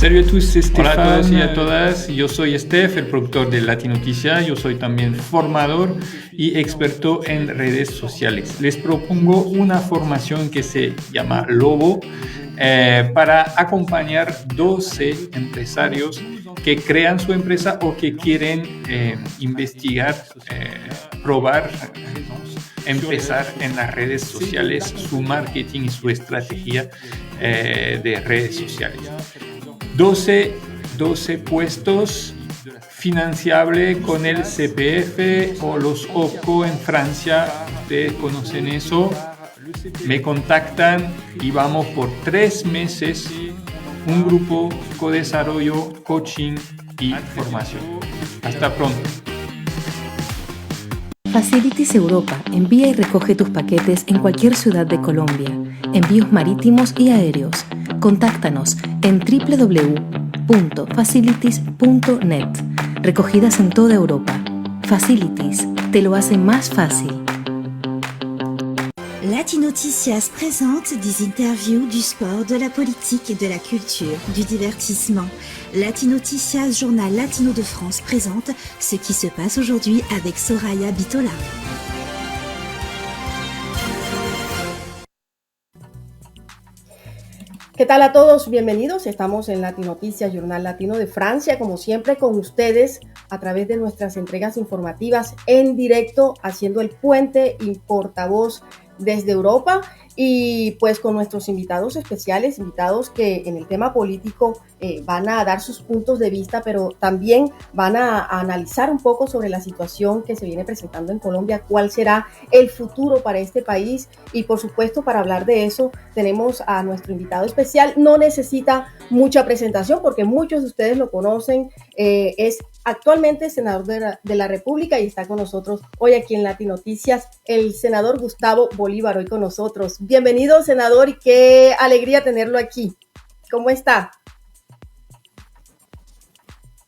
Salut à tous, c'est Stéphane. Hola a todos y a todas, yo soy Steph, el productor de Latinoticia, yo soy también formador y experto en redes sociales. Les propongo una formación que se llama Lobo para acompañar 12 empresarios que crean su empresa o que quieren investigar, probar, empezar en las redes sociales su marketing y su estrategia de redes sociales. 12 puestos financiables con el CPF o los OPCO en Francia. Ustedes conocen eso. Me contactan y vamos por 3 meses. Un grupo, co-desarrollo, coaching y formación. Hasta pronto. Facilities Europa envía y recoge tus paquetes en cualquier ciudad de Colombia. Envíos marítimos y aéreos. Contáctanos en www.facilities.net. Recogidas en toda Europa. Facilities te lo hace más fácil. Latinoticias présente des interviews du sport, de la politique et de la culture, du divertissement. Latinoticias, journal latino de France, présente ce qui se passe aujourd'hui avec Soraya Bitola. ¿Qué tal a todos? Bienvenidos. Estamos en Latinoticias, Journal Latino de Francia, como siempre con ustedes a través de nuestras entregas informativas en directo, haciendo el puente y portavoz desde Europa y pues con nuestros invitados especiales, invitados que en el tema político van a dar sus puntos de vista, pero también van a analizar un poco sobre la situación que se viene presentando en Colombia, cuál será el futuro para este país y por supuesto para hablar de eso tenemos a nuestro invitado especial. No necesita mucha presentación porque muchos de ustedes lo conocen, es actualmente senador de la República y está con nosotros hoy aquí en Latinoticias el senador Gustavo Bolívar, hoy con nosotros. Bienvenido, senador, y qué alegría tenerlo aquí. ¿Cómo está?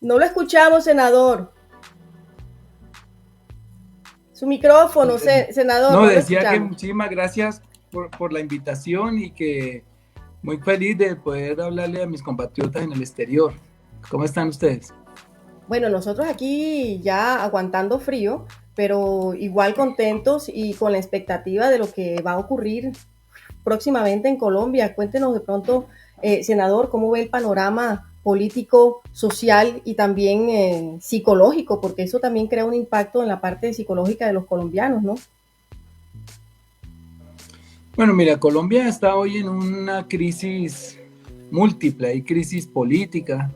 No lo escuchamos, senador. Su micrófono, senador. No, decía que muchísimas gracias por la invitación y que muy feliz de poder hablarle a mis compatriotas en el exterior. ¿Cómo están ustedes? Bueno, nosotros aquí ya aguantando frío, pero igual contentos y con la expectativa de lo que va a ocurrir próximamente en Colombia. Cuéntenos de pronto, senador, cómo ve el panorama político, social y también psicológico, porque eso también crea un impacto en la parte psicológica de los colombianos, ¿no? Bueno, mira, Colombia está hoy en una crisis múltiple. Hay crisis política,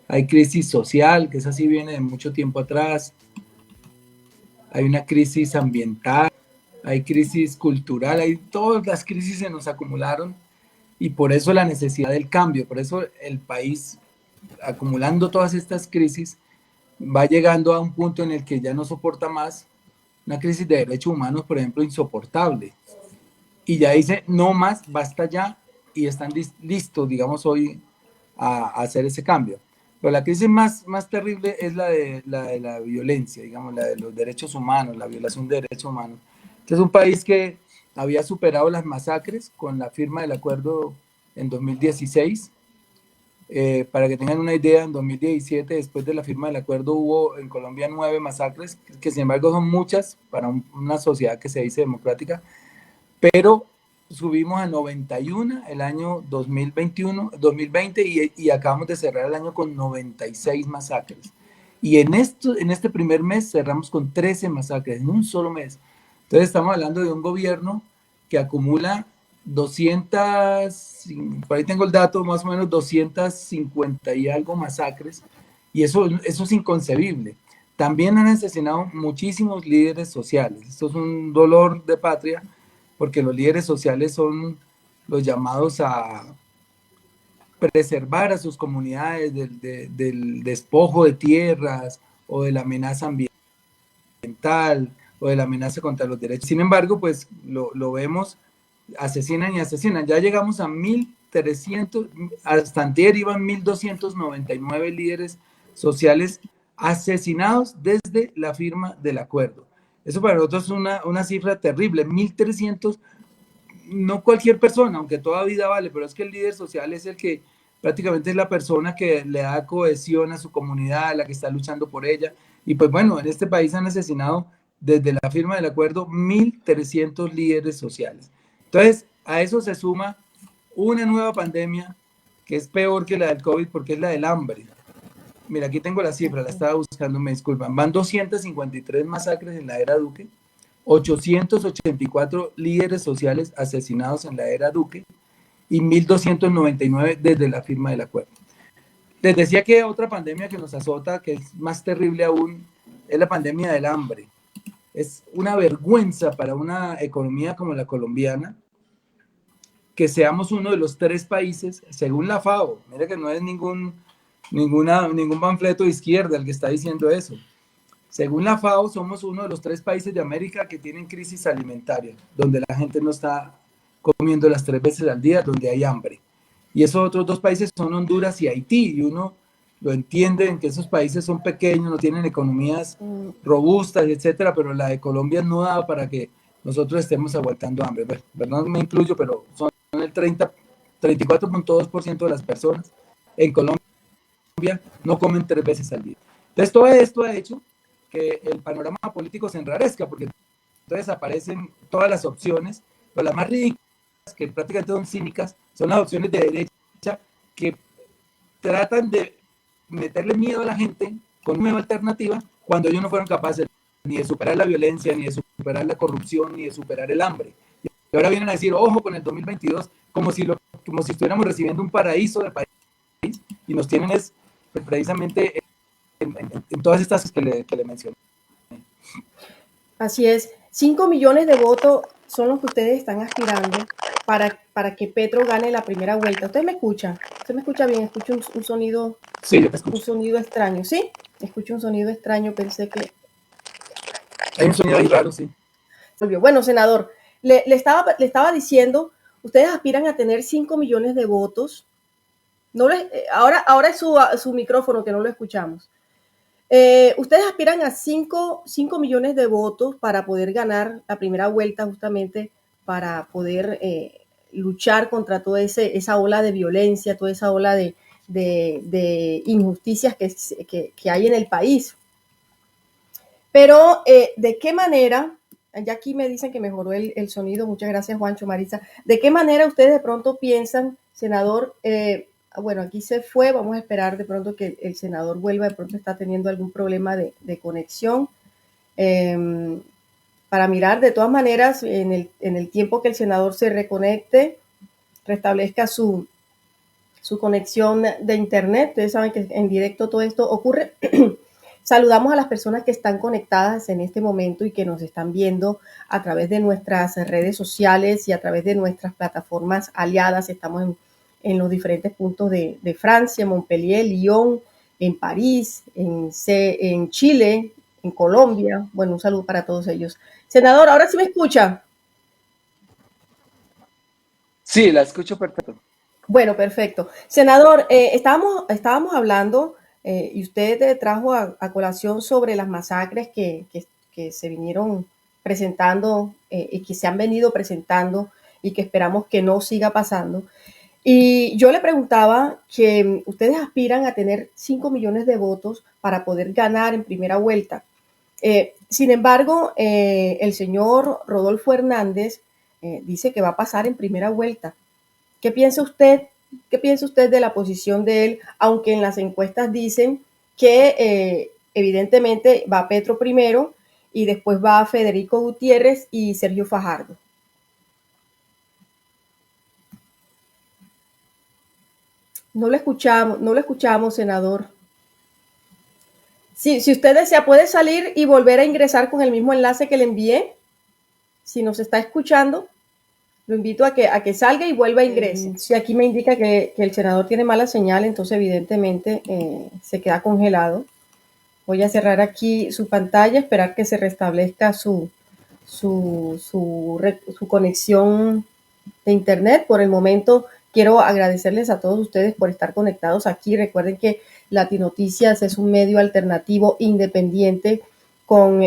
hay crisis social, que esa sí viene de mucho tiempo atrás, hay una crisis ambiental, hay crisis cultural, hay todas las crisis se nos acumularon y por eso la necesidad del cambio, por eso el país acumulando todas estas crisis va llegando a un punto en el que ya no soporta más, una crisis de derechos humanos, por ejemplo, insoportable, y ya dice no más, basta ya, y están listos, digamos, hoy a hacer ese cambio. Pero la crisis más terrible es la de la violencia, digamos, la de los derechos humanos, la violación de derechos humanos. Este es un país que había superado las masacres con la firma del acuerdo en 2016. Para que tengan una idea, en 2017, después de la firma del acuerdo, hubo en Colombia 9 masacres, que sin embargo son muchas para una sociedad que se dice democrática, pero subimos a 91 el año 2020 y acabamos de cerrar el año con 96 masacres. Y en este primer mes cerramos con 13 masacres, en un solo mes. Entonces estamos hablando de un gobierno que acumula 200, por ahí tengo el dato, más o menos 250 y algo masacres, y eso es inconcebible. También han asesinado muchísimos líderes sociales. Esto es un dolor de patria, porque los líderes sociales son los llamados a preservar a sus comunidades del despojo de tierras o de la amenaza ambiental o de la amenaza contra los derechos. Sin embargo, pues lo vemos, asesinan y asesinan. Ya llegamos a 1.300, hasta antier iban 1.299 líderes sociales asesinados desde la firma del acuerdo. Eso para nosotros es una cifra terrible, 1.300, no cualquier persona, aunque toda vida vale, pero es que el líder social es el que prácticamente es la persona que le da cohesión a su comunidad, la que está luchando por ella. Y pues bueno, en este país han asesinado desde la firma del acuerdo 1.300 líderes sociales. Entonces, a eso se suma una nueva pandemia que es peor que la del COVID porque es la del hambre. Mira, aquí tengo la cifra, la estaba buscando, me disculpan. Van 253 masacres en la era Duque, 884 líderes sociales asesinados en la era Duque y 1.299 desde la firma del acuerdo. Les decía que otra pandemia que nos azota, que es más terrible aún, es la pandemia del hambre. Es una vergüenza para una economía como la colombiana que seamos uno de los 3 países, según la FAO, mira que no es ningún panfleto de izquierda el que está diciendo eso. Según la FAO, somos uno de los 3 países de América que tienen crisis alimentaria, donde la gente no está comiendo las 3 veces al día, donde hay hambre. Y esos otros 2 países son Honduras y Haití, y uno lo entiende en que esos países son pequeños, no tienen economías robustas, etcétera, pero la de Colombia no da para que nosotros estemos aguantando hambre. Bueno, perdón, me incluyo, pero son el 34.2% de las personas en Colombia no comen 3 veces al día. Entonces, todo esto ha hecho que el panorama político se enrarezca, porque entonces aparecen todas las opciones, pero las más ridículas, que prácticamente son cínicas, son las opciones de derecha que tratan de meterle miedo a la gente con una nueva alternativa cuando ellos no fueron capaces ni de superar la violencia, ni de superar la corrupción, ni de superar el hambre. Y ahora vienen a decir, ojo con el 2022, como si estuviéramos recibiendo un paraíso del país, y nos tienen es precisamente en todas estas que le mencioné. Así es. 5 millones de votos son los que ustedes están aspirando para que Petro gane la primera vuelta. ¿Usted me escucha? ¿Usted me escucha bien? Escucho un sonido, sí, yo te escucho. Un sonido extraño, ¿sí? Escucho un sonido extraño, pensé que... Hay un sonido ahí raro, sí. Bueno, senador, le estaba diciendo, ustedes aspiran a tener 5 millones de votos. No ahora es su micrófono que no lo escuchamos. Ustedes aspiran a 5 millones de votos para poder ganar la primera vuelta, justamente para poder luchar contra toda esa ola de violencia, toda esa ola de injusticias que hay en el país. Pero, ¿de qué manera? Ya aquí me dicen que mejoró el sonido. Muchas gracias, Juancho, Marisa. ¿De qué manera ustedes de pronto piensan, senador? Bueno, aquí se fue. Vamos a esperar de pronto que el senador vuelva. De pronto está teniendo algún problema de conexión. Para mirar, de todas maneras, en el tiempo que el senador se reconecte, restablezca su conexión de internet. Ustedes saben que en directo todo esto ocurre. Saludamos a las personas que están conectadas en este momento y que nos están viendo a través de nuestras redes sociales y a través de nuestras plataformas aliadas. Estamos en los diferentes puntos de Francia, Montpellier, Lyon, en París, en Chile, en Colombia. Bueno, un saludo para todos ellos. Senador, ¿ahora sí me escucha? Sí, la escucho perfecto. Bueno, perfecto. Senador, estábamos hablando y usted trajo a colación sobre las masacres que se vinieron presentando y que se han venido presentando y que esperamos que no siga pasando. Y yo le preguntaba que ustedes aspiran a tener 5 millones de votos para poder ganar en primera vuelta. Sin embargo, el señor Rodolfo Hernández dice que va a pasar en primera vuelta. ¿Qué piensa usted? ¿Qué piensa usted de la posición de él? Aunque en las encuestas dicen que evidentemente va Petro primero y después va Federico Gutiérrez y Sergio Fajardo. No lo escuchamos, senador. Sí, si usted desea, puede salir y volver a ingresar con el mismo enlace que le envié. Si nos está escuchando, lo invito a que salga y vuelva a ingresar. Si aquí me indica que el senador tiene mala señal, entonces evidentemente se queda congelado. Voy a cerrar aquí su pantalla, esperar que se restablezca su conexión de internet. Por el momento quiero agradecerles a todos ustedes por estar conectados aquí. Recuerden que Latinoticias es un medio alternativo independiente con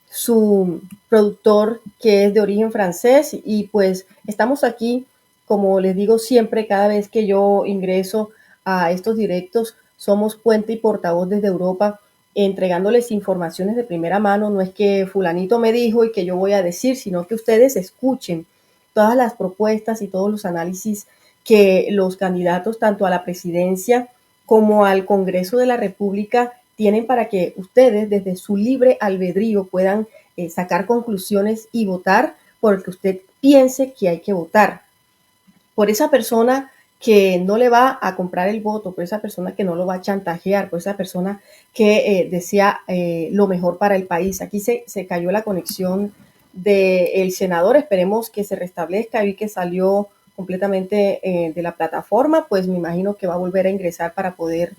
su productor que es de origen francés y pues estamos aquí como les digo siempre, cada vez que yo ingreso a estos directos, somos puente y portavoz desde Europa, entregándoles informaciones de primera mano. No es que fulanito me dijo y que yo voy a decir, sino que ustedes escuchen todas las propuestas y todos los análisis que los candidatos tanto a la presidencia como al Congreso de la República tienen para que ustedes desde su libre albedrío puedan sacar conclusiones y votar por el que usted piense que hay que votar. Por esa persona que no le va a comprar el voto, por esa persona que no lo va a chantajear, por esa persona que desea lo mejor para el país. Aquí se cayó la conexión del senador, esperemos que se restablezca. Vi que salió completamente de la plataforma, pues me imagino que va a volver a ingresar para poder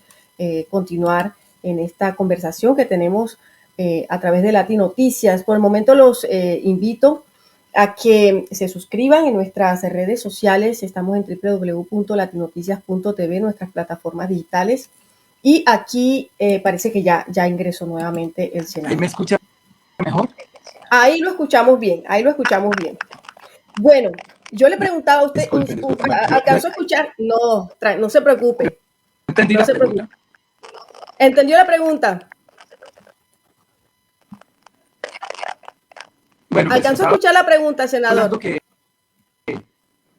continuar en esta conversación que tenemos a través de Lati Noticias. Por el momento los invito a que se suscriban en nuestras redes sociales. Estamos en www.latinoticias.tv, nuestras plataformas digitales. Y aquí parece que ya ingresó nuevamente el senador. ¿Me escucha mejor? Ahí lo escuchamos bien, Bueno, yo le preguntaba a usted, ¿alcanzó a escuchar? No se preocupe. ¿Entendí la pregunta? ¿Entendió la pregunta? Bueno, pues, ¿alcanzó a escuchar la pregunta, senador? Que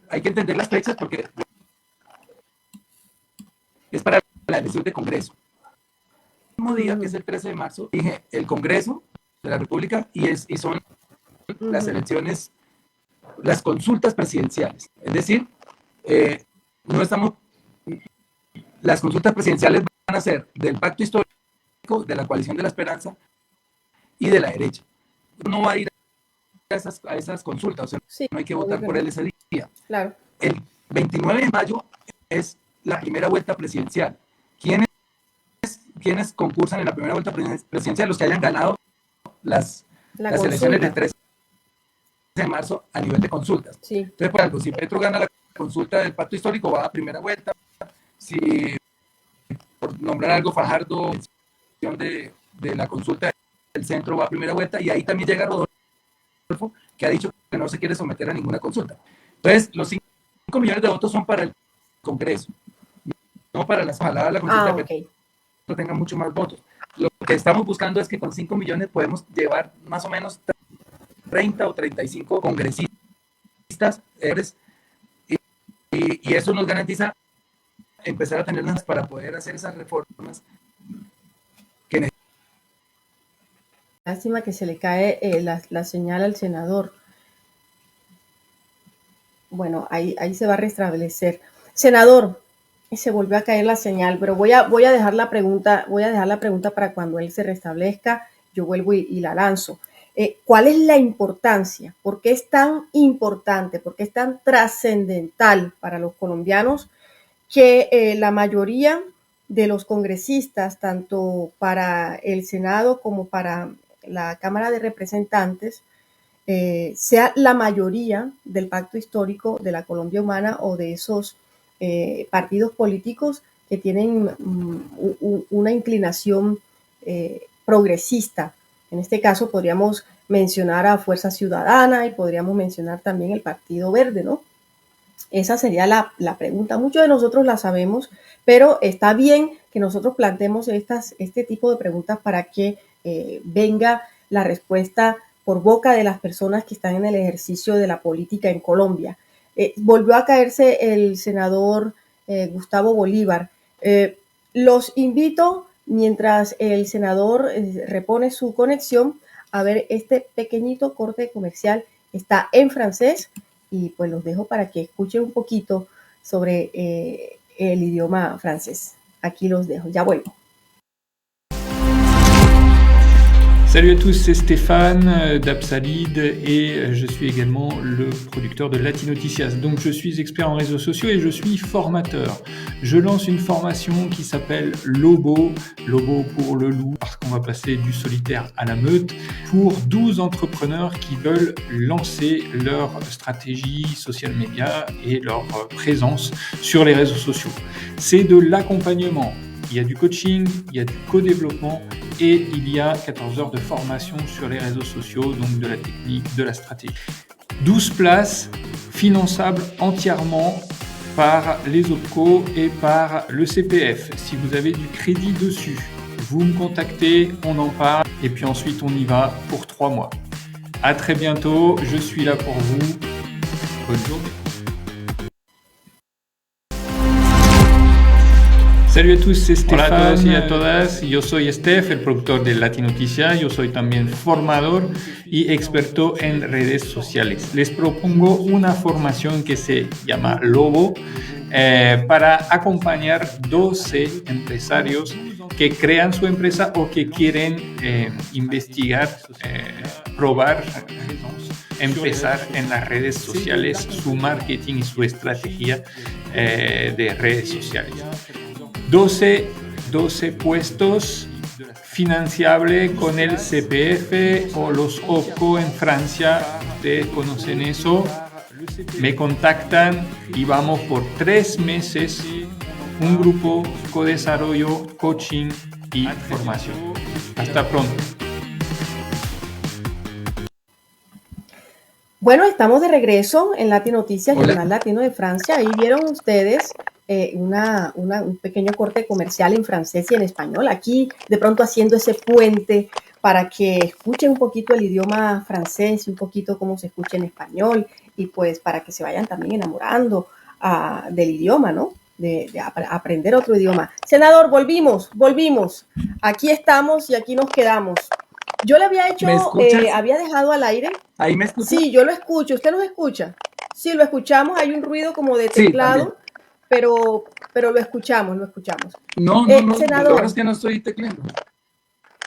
hay que entender las fechas porque es para la elección de Congreso. El mismo día, que es el 13 de marzo, dije el Congreso de la República y son las elecciones, las consultas presidenciales. Es decir, las consultas presidenciales van a ser del Pacto Histórico, de la Coalición de la Esperanza y de la derecha. No va a ir a esas consultas, o sea, sí, no hay que votar por él ese día. Claro. El 29 de mayo es la primera vuelta presidencial. ¿Quiénes concursan en la primera vuelta presidencial? Los que hayan ganado las elecciones del 13 de marzo a nivel de consultas. Sí. Entonces, por ejemplo, si Petro gana la consulta del Pacto Histórico, va a primera vuelta. Si, por nombrar algo, Fajardo, de la consulta del centro, va a primera vuelta, y ahí también llega Rodolfo, que ha dicho que no se quiere someter a ninguna consulta. Entonces, los 5 millones de votos son para el Congreso, no para la consulta okay. Que tenga mucho más votos. Lo que estamos buscando es que con 5 millones podemos llevar más o menos 30 o 35 congresistas, y eso nos garantiza empezar a tenerlas para poder hacer esas reformas que necesitamos. Lástima que se le cae la señal al senador. Bueno, ahí se va a restablecer. Senador, se volvió a caer la señal, pero voy a dejar la pregunta para cuando él se restablezca. Yo vuelvo y la lanzo. ¿Cuál es la importancia? ¿Por qué es tan importante? ¿Por qué es tan trascendental para los colombianos que la mayoría de los congresistas, tanto para el Senado como para la Cámara de Representantes, sea la mayoría del Pacto Histórico de la Colombia Humana o de esos partidos políticos que tienen una inclinación progresista? En este caso podríamos mencionar a Fuerza Ciudadana y podríamos mencionar también el Partido Verde, ¿no? Esa sería la pregunta. Muchos de nosotros la sabemos, pero está bien que nosotros planteemos este tipo de preguntas para que venga la respuesta por boca de las personas que están en el ejercicio de la política en Colombia. Volvió a caerse el senador Gustavo Bolívar. Los invito, mientras el senador repone su conexión, a ver este pequeñito corte comercial. Está en francés y pues los dejo para que escuchen un poquito sobre el idioma francés. Aquí los dejo, ya vuelvo. Salut à tous, c'est Stéphane d'Absalide et je suis également le producteur de Lati Noticias. Donc je suis expert en réseaux sociaux et je suis formateur. Je lance une formation qui s'appelle Lobo pour le loup, parce qu'on va passer du solitaire à la meute, pour 12 entrepreneurs qui veulent lancer leur stratégie social media et leur présence sur les réseaux sociaux. C'est de l'accompagnement. Il y a du coaching, il y a du co-développement et il y a 14 heures de formation sur les réseaux sociaux, donc de la technique, de la stratégie. 12 places finançables entièrement par les OPCO et par le CPF. Si vous avez du crédit dessus, vous me contactez, on en parle et puis ensuite on y va pour 3 mois. À très bientôt, je suis là pour vous. Bonne journée. Salut a todos, c'est Stéphane. Hola a todos y a todas, yo soy Steph, el productor de Latinoticia. Yo soy también formador y experto en redes sociales. Les propongo una formación que se llama Lobo para acompañar 12 empresarios que crean su empresa o que quieren investigar, probar, empezar en las redes sociales su marketing y su estrategia de redes sociales. 12 puestos financiables con el CPF o los OPCO en Francia. Ustedes conocen eso. Me contactan y vamos por 3 meses. Un grupo, co-desarrollo, coaching y formación. Hasta pronto. Bueno, estamos de regreso en Latinoticias, Jornal Latino de Francia. Ahí vieron ustedes un pequeño corte comercial en francés y en español. Aquí de pronto haciendo ese puente para que escuchen un poquito el idioma francés y un poquito cómo se escucha en español y pues para que se vayan también enamorando del idioma, ¿no? De aprender otro idioma. Senador, volvimos. Aquí estamos y aquí nos quedamos. Yo le había hecho, había dejado al aire. ¿Ahí me escucha? Sí, yo lo escucho. ¿Usted nos escucha? Sí, lo escuchamos. Hay un ruido como de teclado, sí, pero lo escuchamos. No, senador, lo es que no estoy tecleando.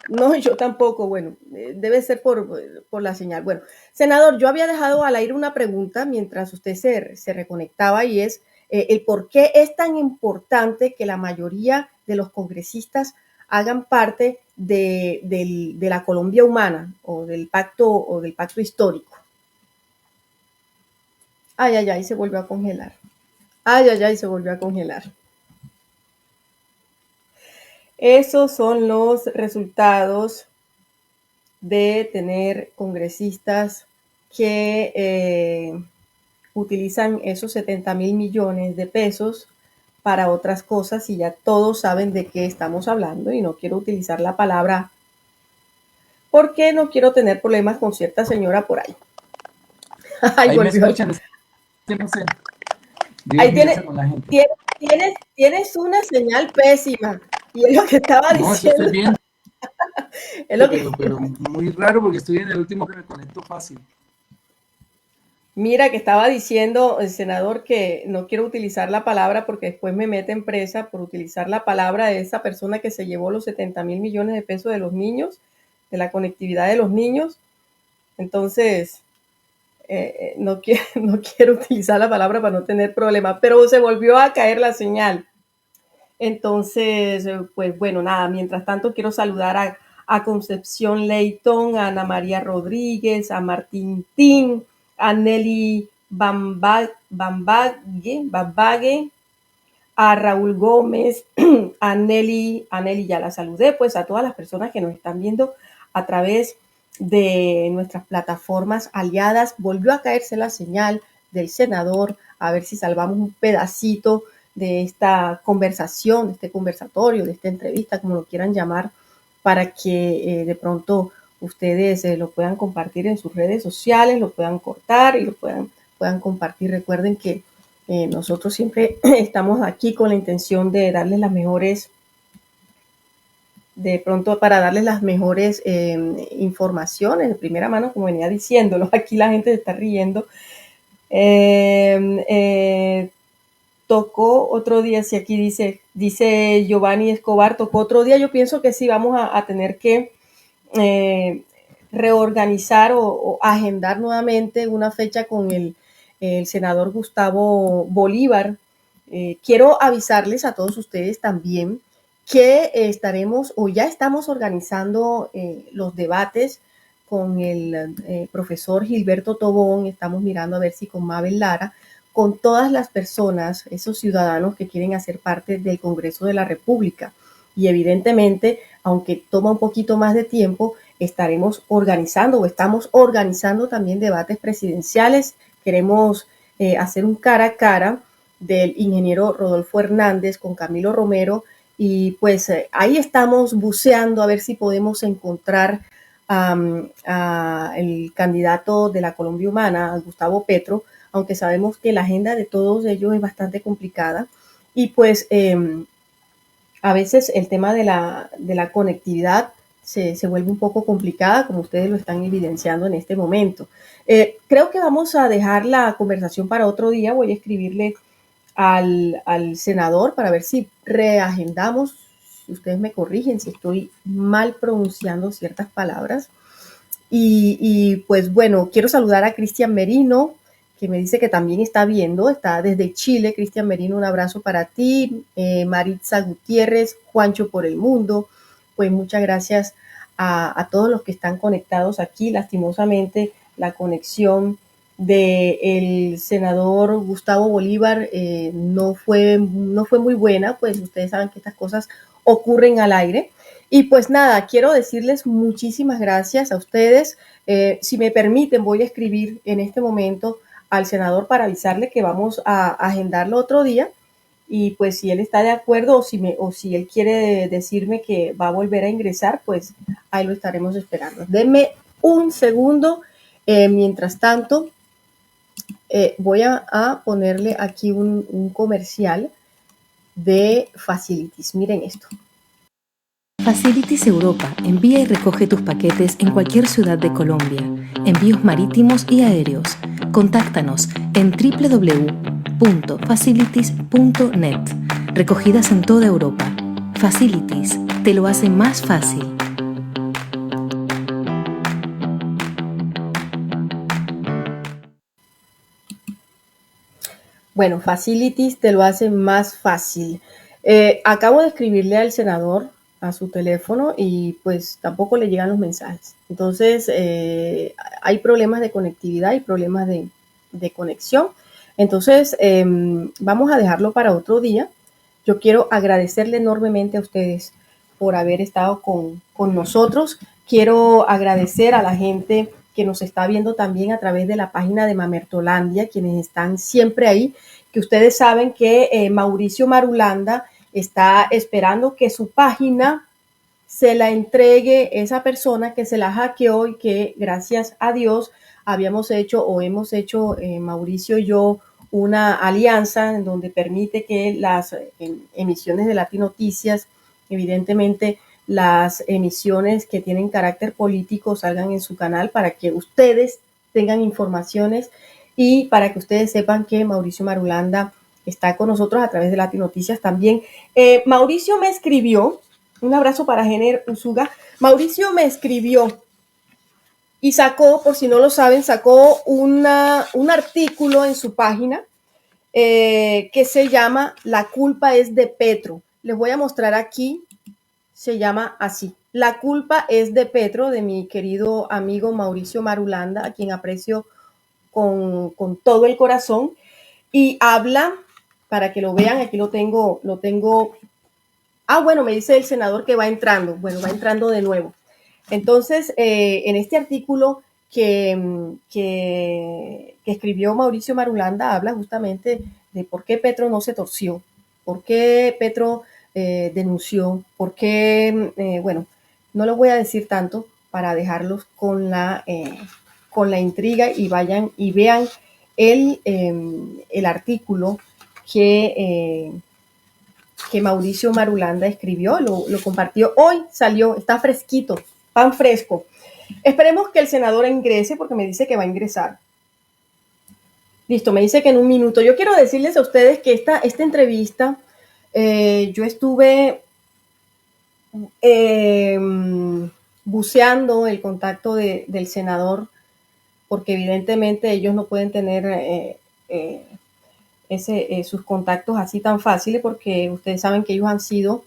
No, yo tampoco. Bueno, debe ser por la señal. Bueno, senador, yo había dejado al aire una pregunta mientras usted se reconectaba y es el por qué es tan importante que la mayoría de los congresistas hagan parte de la Colombia humana o del pacto histórico. Ay, se volvió a congelar. Esos son los resultados de tener congresistas que utilizan esos 70,000 millones de pesos para otras cosas y ya todos saben de qué estamos hablando y no quiero utilizar la palabra porque no quiero tener problemas con cierta señora por ahí. Ahí me escuchan. No sé. Ahí tienes una señal pésima y es lo que estaba diciendo. No, estoy bien. Pero muy raro porque estoy en el último que me conecto fácil. Mira que estaba diciendo el senador que no quiero utilizar la palabra porque después me meten presa por utilizar la palabra de esa persona que se llevó los 70,000 millones de pesos de los niños, de la conectividad de los niños. Entonces, no quiero utilizar la palabra para no tener problemas, pero se volvió a caer la señal. Entonces, pues bueno, nada, mientras tanto quiero saludar a Concepción Leighton, a Ana María Rodríguez, a Martín Tin, a Nelly Bambague, a Raúl Gómez, a Nelly ya la saludé, pues a todas las personas que nos están viendo a través de nuestras plataformas aliadas. Volvió a caerse la señal del senador, a ver si salvamos un pedacito de esta conversación, de este conversatorio, de esta entrevista, como lo quieran llamar, para que de pronto ustedes lo puedan compartir en sus redes sociales, lo puedan cortar y lo puedan compartir. Recuerden que nosotros siempre estamos aquí con la intención de darles las mejores, de pronto para darles las mejores informaciones de primera mano, como venía diciéndolo. Aquí la gente se está riendo. Tocó otro día, si aquí dice Giovanni Escobar, tocó otro día. Yo pienso que sí vamos a tener que reorganizar o agendar nuevamente una fecha con el senador Gustavo Bolívar. Quiero avisarles a todos ustedes también que estaremos o ya estamos organizando los debates con el profesor Gilberto Tobón. Estamos mirando a ver si con Mabel Lara, con todas las personas, esos ciudadanos que quieren hacer parte del Congreso de la República. Y evidentemente, aunque toma un poquito más de tiempo, estaremos organizando o estamos organizando también debates presidenciales. Queremos hacer un cara a cara del ingeniero Rodolfo Hernández con Camilo Romero y pues ahí estamos buceando a ver si podemos encontrar el candidato de la Colombia Humana, Gustavo Petro, aunque sabemos que la agenda de todos ellos es bastante complicada y pues a veces el tema de la conectividad se vuelve un poco complicada, como ustedes lo están evidenciando en este momento. Creo que vamos a dejar la conversación para otro día. Voy a escribirle al senador para ver si reagendamos. Si ustedes me corrigen si estoy mal pronunciando ciertas palabras. Y pues bueno, quiero saludar a Cristian Merino, que me dice que también está viendo, está desde Chile. Cristian Merino, un abrazo para ti. Maritza Gutiérrez, Juancho por el Mundo. Pues muchas gracias a todos los que están conectados aquí. Lastimosamente, la conexión del senador Gustavo Bolívar no fue muy buena, pues ustedes saben que estas cosas ocurren al aire. Y pues nada, quiero decirles muchísimas gracias a ustedes. Si me permiten, voy a escribir en este momento al senador para avisarle que vamos a agendarlo otro día y pues si él está de acuerdo o si él quiere decirme que va a volver a ingresar, pues ahí lo estaremos esperando. Denme un segundo. Mientras tanto, voy a ponerle aquí un comercial de Facilities. Miren esto. Facilities Europa envía y recoge tus paquetes en cualquier ciudad de Colombia. Envíos marítimos y aéreos. Contáctanos en www.facilities.net. Recogidas en toda Europa. Facilities te lo hace más fácil. Bueno, Facilities te lo hace más fácil. Acabo de escribirle al senador a su teléfono y pues tampoco le llegan los mensajes. Entonces, hay problemas de conectividad y problemas de conexión. Entonces, vamos a dejarlo para otro día. Yo quiero agradecerle enormemente a ustedes por haber estado con nosotros. Quiero agradecer a la gente que nos está viendo también a través de la página de Mamertolandia, quienes están siempre ahí, que ustedes saben que Mauricio Marulanda está esperando que su página se la entregue esa persona que se la hackeó y que gracias a Dios hemos hecho Mauricio y yo una alianza en donde permite que las emisiones de Latinoticias, evidentemente las emisiones que tienen carácter político salgan en su canal para que ustedes tengan informaciones y para que ustedes sepan que Mauricio Marulanda está con nosotros a través de Latinoticias también. Mauricio me escribió, un abrazo para Jenner Usuga. Mauricio me escribió y sacó, por si no lo saben, sacó un artículo en su página que se llama La culpa es de Petro. Les voy a mostrar aquí, se llama así. La culpa es de Petro, de mi querido amigo Mauricio Marulanda, a quien aprecio con todo el corazón. Y habla, para que lo vean, aquí lo tengo. Ah, bueno, me dice el senador que va entrando. Bueno, va entrando de nuevo. Entonces, en este artículo que escribió Mauricio Marulanda, habla justamente de por qué Petro no se torció, por qué Petro denunció, por qué, bueno, no lo voy a decir tanto para dejarlos con la intriga y vayan y vean el artículo que Mauricio Marulanda escribió, lo compartió hoy, salió, está fresquito, pan fresco. Esperemos que el senador ingrese porque me dice que va a ingresar. Listo, me dice que en un minuto. Yo quiero decirles a ustedes que esta entrevista, yo estuve buceando el contacto del senador porque evidentemente ellos no pueden tener sus contactos así tan fáciles porque ustedes saben que ellos han sido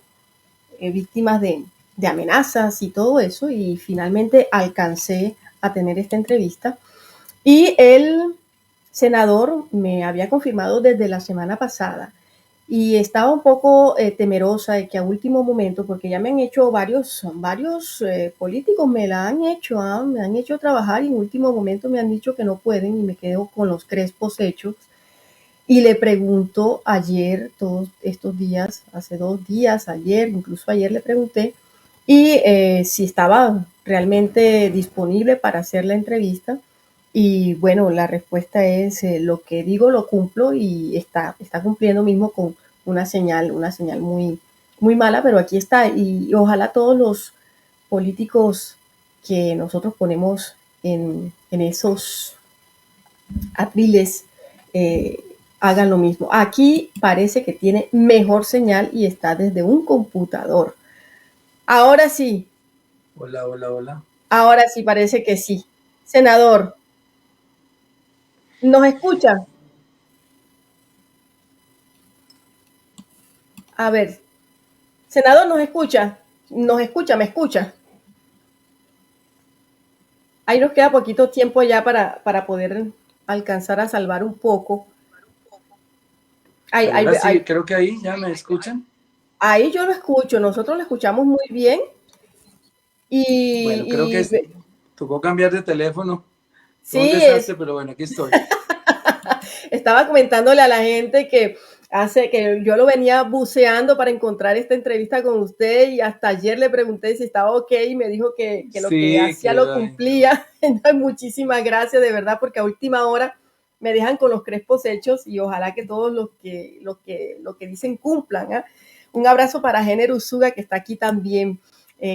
víctimas de amenazas y todo eso y finalmente alcancé a tener esta entrevista y el senador me había confirmado desde la semana pasada y estaba un poco temerosa de que a último momento, porque ya me han hecho varios políticos, me han hecho trabajar y en último momento me han dicho que no pueden y me quedo con los crespos hechos. Y le pregunto ayer, todos estos días, hace 2 días, ayer, incluso ayer le pregunté, y si estaba realmente disponible para hacer la entrevista. Y bueno, la respuesta es lo que digo lo cumplo y está cumpliendo mismo con una señal muy, muy mala, pero aquí está. Y ojalá todos los políticos que nosotros ponemos en esos atriles hagan lo mismo. Aquí parece que tiene mejor señal y está desde un computador. Ahora sí. Hola, hola, hola. Ahora sí parece que sí. Senador, ¿nos escucha? A ver, senador, ¿nos escucha? ¿Nos escucha? ¿Me escucha? Ahí nos queda poquito tiempo ya para poder alcanzar a salvar un poco. Ahora sí, creo que ahí ya me escuchan. Ahí yo lo escucho, nosotros lo escuchamos muy bien. Bueno, creo que tocó cambiar de teléfono. Fue un Sí, desastre, pero bueno, aquí estoy. estaba comentándole a la gente que yo lo venía buceando para encontrar esta entrevista con usted y hasta ayer le pregunté si estaba ok y me dijo que lo que hacía lo cumplía. Entonces, muchísimas gracias de verdad porque a última hora me dejan con los crespos hechos y ojalá que todos lo que dicen cumplan. ¿Eh? Un abrazo para Jenner Usuga que está aquí también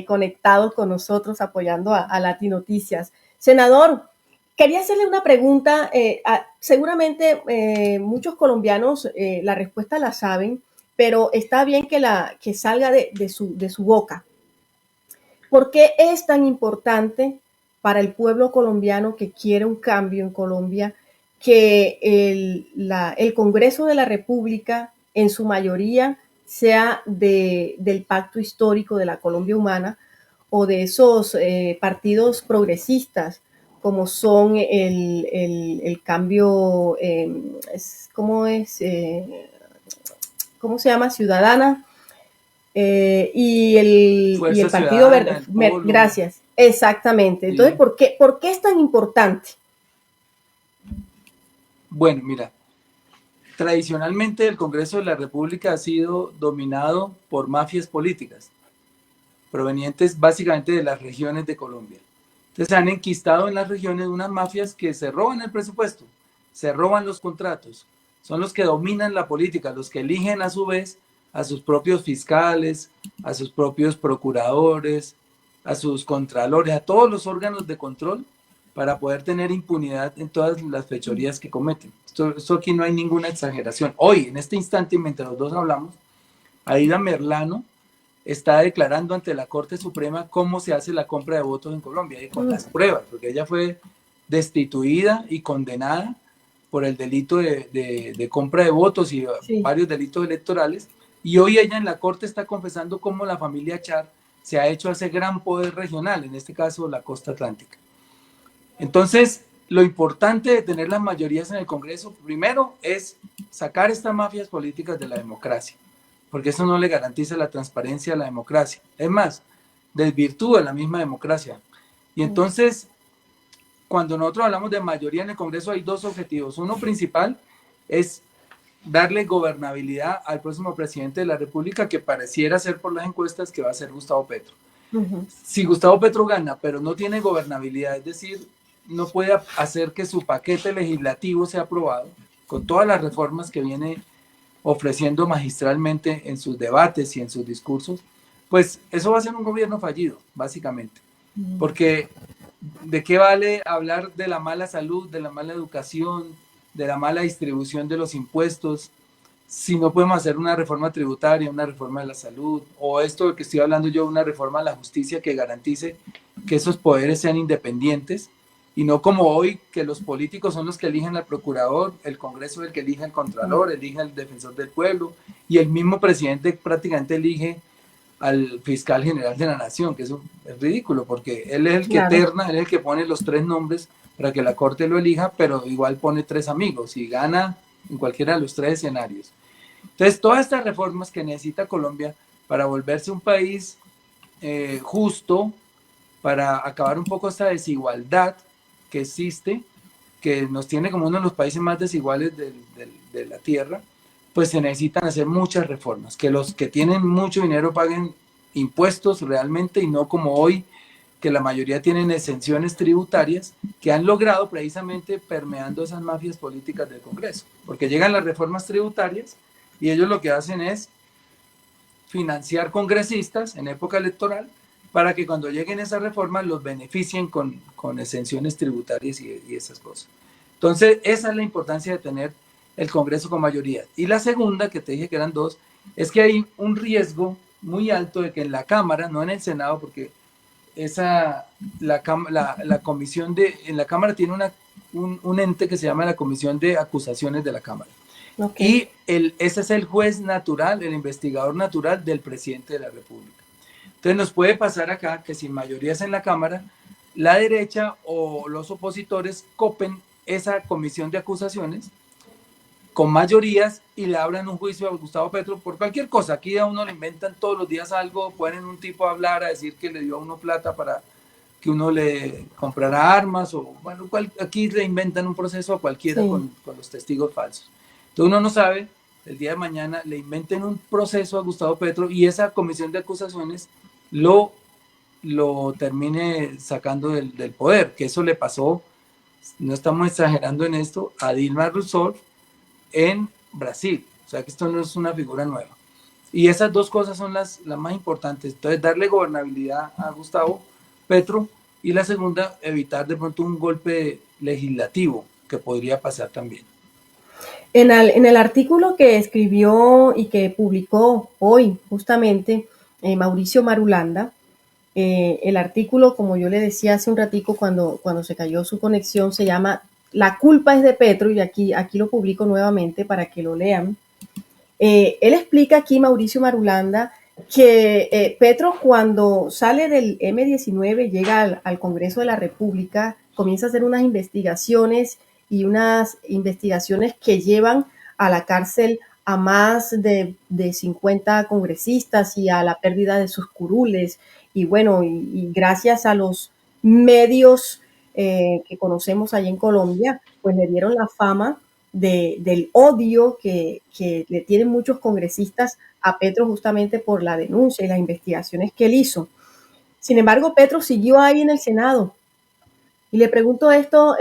conectado con nosotros apoyando a Latinoticias. Senador, quería hacerle una pregunta. Seguramente muchos colombianos la respuesta la saben, pero está bien que salga de su boca. ¿Por qué es tan importante para el pueblo colombiano que quiere un cambio en Colombia que el Congreso de la República en su mayoría sea del pacto histórico de la Colombia humana o de esos partidos progresistas como son el cambio, ¿cómo se llama? Ciudadana y el Partido Verde. Gracias, exactamente. Entonces, sí. ¿Por qué es tan importante? Bueno, mira, tradicionalmente el Congreso de la República ha sido dominado por mafias políticas, provenientes básicamente de las regiones de Colombia. Entonces se han enquistado en las regiones unas mafias que se roban el presupuesto, se roban los contratos, son los que dominan la política, los que eligen a su vez a sus propios fiscales, a sus propios procuradores, a sus contralores, a todos los órganos de control para poder tener impunidad en todas las fechorías que cometen. Esto aquí no hay ninguna exageración. Hoy, en este instante, mientras los dos hablamos, Aida Merlano está declarando ante la Corte Suprema cómo se hace la compra de votos en Colombia y con las pruebas, porque ella fue destituida y condenada por el delito de compra de votos y varios delitos electorales, y hoy ella en la Corte está confesando cómo la familia Char se ha hecho ese gran poder regional, en este caso la costa atlántica. Entonces, lo importante de tener las mayorías en el Congreso, primero, es sacar estas mafias políticas de la democracia, porque eso no le garantiza la transparencia a la democracia. Es más, desvirtúa la misma democracia. Y entonces, cuando nosotros hablamos de mayoría en el Congreso, hay dos objetivos. Uno principal es darle gobernabilidad al próximo presidente de la República, que pareciera ser por las encuestas que va a ser Gustavo Petro. Si Gustavo Petro gana, pero no tiene gobernabilidad, es decir, no puede hacer que su paquete legislativo sea aprobado, con todas las reformas que viene ofreciendo magistralmente en sus debates y en sus discursos, pues eso va a ser un gobierno fallido, básicamente. Porque ¿de qué vale hablar de la mala salud, de la mala educación, de la mala distribución de los impuestos, si no podemos hacer una reforma tributaria, una reforma de la salud, o esto de que estoy hablando yo, una reforma de la justicia que garantice que esos poderes sean independientes? Y no como hoy, que los políticos son los que eligen al procurador, el Congreso es el que elige al contralor, elige al defensor del pueblo, y el mismo presidente prácticamente elige al fiscal general de la nación, que eso es ridículo, porque él es el que eterna, él es el que pone los 3 nombres para que la Corte lo elija, pero igual pone 3 amigos y gana en cualquiera de los 3 escenarios. Entonces, todas estas reformas que necesita Colombia para volverse un país justo, para acabar un poco esta desigualdad que existe, que nos tiene como uno de los países más desiguales de la tierra, pues se necesitan hacer muchas reformas, que los que tienen mucho dinero paguen impuestos realmente y no como hoy, que la mayoría tienen exenciones tributarias que han logrado precisamente permeando esas mafias políticas del Congreso, porque llegan las reformas tributarias y ellos lo que hacen es financiar congresistas en época electoral para que cuando lleguen esas reformas los beneficien con exenciones tributarias y esas cosas. Entonces, esa es la importancia de tener el Congreso con mayoría. Y la segunda, que te dije que eran dos, es que hay un riesgo muy alto de que en la Cámara, no en el Senado, porque la comisión en la Cámara tiene un ente que se llama la Comisión de Acusaciones de la Cámara. Okay. Y ese es el juez natural, el investigador natural del presidente de la República. Entonces nos puede pasar acá que sin mayorías en la Cámara, la derecha o los opositores copen esa comisión de acusaciones con mayorías y le abran un juicio a Gustavo Petro por cualquier cosa. Aquí a uno le inventan todos los días algo, ponen un tipo a hablar, a decir que le dio a uno plata para que uno le comprara armas, o bueno, aquí le inventan un proceso a cualquiera sí. con los testigos falsos. Entonces uno no sabe, el día de mañana le inventen un proceso a Gustavo Petro y esa comisión de acusaciones lo termine sacando del poder, que eso le pasó, no estamos exagerando en esto, a Dilma Rousseff en Brasil. O sea que esto no es una figura nueva. Y esas dos cosas son las más importantes. Entonces, darle gobernabilidad a Gustavo Petro y la segunda, evitar de pronto un golpe legislativo que podría pasar también. En el artículo que escribió y que publicó hoy justamente Mauricio Marulanda, el artículo, como yo le decía hace un ratico cuando se cayó su conexión, se llama La culpa es de Petro, y aquí lo publico nuevamente para que lo lean. Él explica aquí, Mauricio Marulanda, que Petro, cuando sale del M-19, llega al Congreso de la República, comienza a hacer unas investigaciones que llevan a la cárcel a más de 50 congresistas y a la pérdida de sus curules. Y bueno, y gracias a los medios que conocemos allá en Colombia, pues le dieron la fama del odio que le tienen muchos congresistas a Petro justamente por la denuncia y las investigaciones que él hizo. Sin embargo, Petro siguió ahí en el Senado. Y le pregunto esto,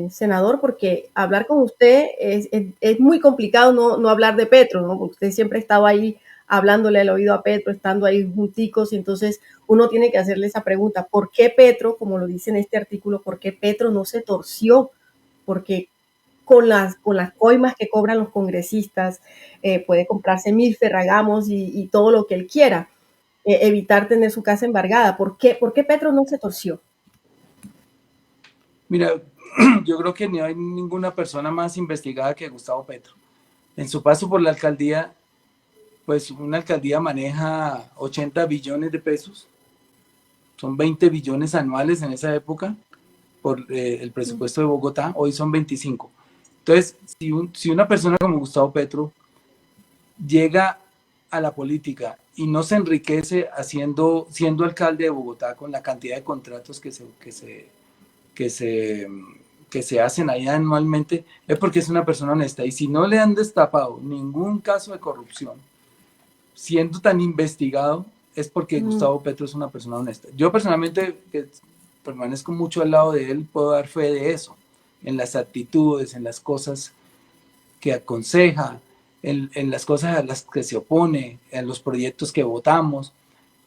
senador, porque hablar con usted es muy complicado no hablar de Petro, ¿no? Porque usted siempre ha estado ahí hablándole al oído a Petro, estando ahí junticos, y entonces uno tiene que hacerle esa pregunta, ¿por qué Petro, como lo dice en este artículo, por qué Petro no se torció? Porque con las coimas que cobran los congresistas, puede comprarse 1000 ferragamos y todo lo que él quiera, evitar tener su casa embargada. ¿Por qué Petro no se torció? Mira, yo creo que no hay ninguna persona más investigada que Gustavo Petro. En su paso por la alcaldía, pues una alcaldía maneja 80 billones de pesos, son 20 billones anuales en esa época por el presupuesto de Bogotá, hoy son 25. Entonces, si una persona como Gustavo Petro llega a la política y no se enriquece siendo alcalde de Bogotá con la cantidad de contratos que se hacen ahí anualmente, es porque es una persona honesta. Y si no le han destapado ningún caso de corrupción, siendo tan investigado, es porque Gustavo Petro es una persona honesta. Yo personalmente, que permanezco mucho al lado de él, puedo dar fe de eso, en las actitudes, en las cosas que aconseja, en las cosas a las que se opone, en los proyectos que votamos.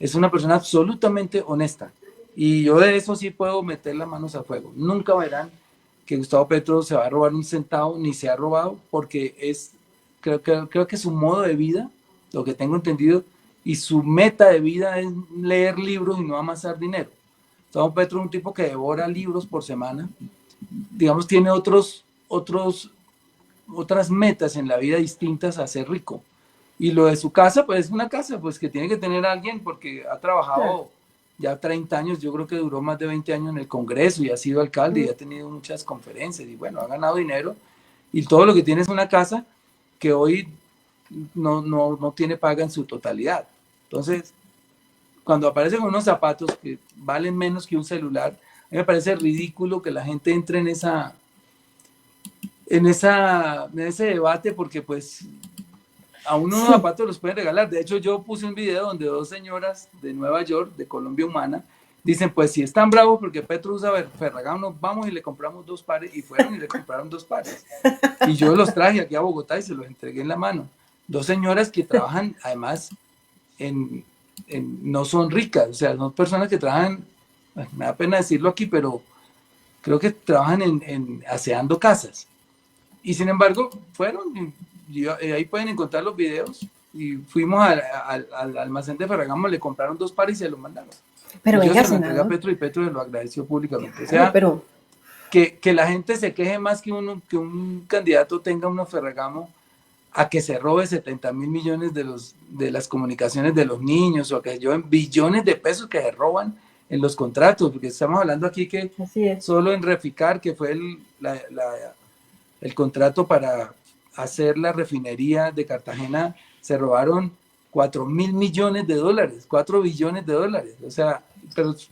Es una persona absolutamente honesta. Y yo de eso sí puedo meter las manos a fuego. Nunca verán que Gustavo Petro se va a robar un centavo, ni se ha robado, porque creo que su modo de vida, lo que tengo entendido, y su meta de vida es leer libros y no amasar dinero. Gustavo Petro es un tipo que devora libros por semana, digamos, tiene otras metas en la vida distintas a ser rico. Y lo de su casa, pues es una casa pues que tiene que tener alguien, porque ha trabajado ya 30 años, yo creo que duró más de 20 años en el Congreso y ha sido alcalde y ha tenido muchas conferencias y bueno, ha ganado dinero y todo lo que tiene es una casa que hoy no tiene paga en su totalidad. Entonces, cuando aparecen unos zapatos que valen menos que un celular, a mí me parece ridículo que la gente entre en ese debate, porque pues a uno unos zapatos los pueden regalar. De hecho, yo puse un video donde dos señoras de Nueva York, de Colombia Humana, dicen, pues si están bravos porque Petro usa Ferragamo, vamos y le compramos 2 pares, y fueron y le compraron 2 pares. Y yo los traje aquí a Bogotá y se los entregué en la mano. Dos señoras que trabajan, además, no son ricas, o sea, son personas que trabajan, me da pena decirlo aquí, pero creo que trabajan aseando casas. Y sin embargo, fueron, y ahí pueden encontrar los videos, y fuimos al almacén de Ferragamo, le compraron 2 pares y se los mandaron. Pero yo venga, se lo entregué a Petro, y Petro se lo agradeció públicamente. O sea, Ay, pero... que la gente se queje más que un candidato tenga unos Ferragamo, a que se robe 70 mil millones de las comunicaciones de los niños, o a que se lleven billones de pesos que se roban en los contratos, porque estamos hablando aquí que solo en Reficar, que fue el contrato para hacer la refinería de Cartagena, se robaron 4 mil millones de dólares, 4 billones de dólares. O sea,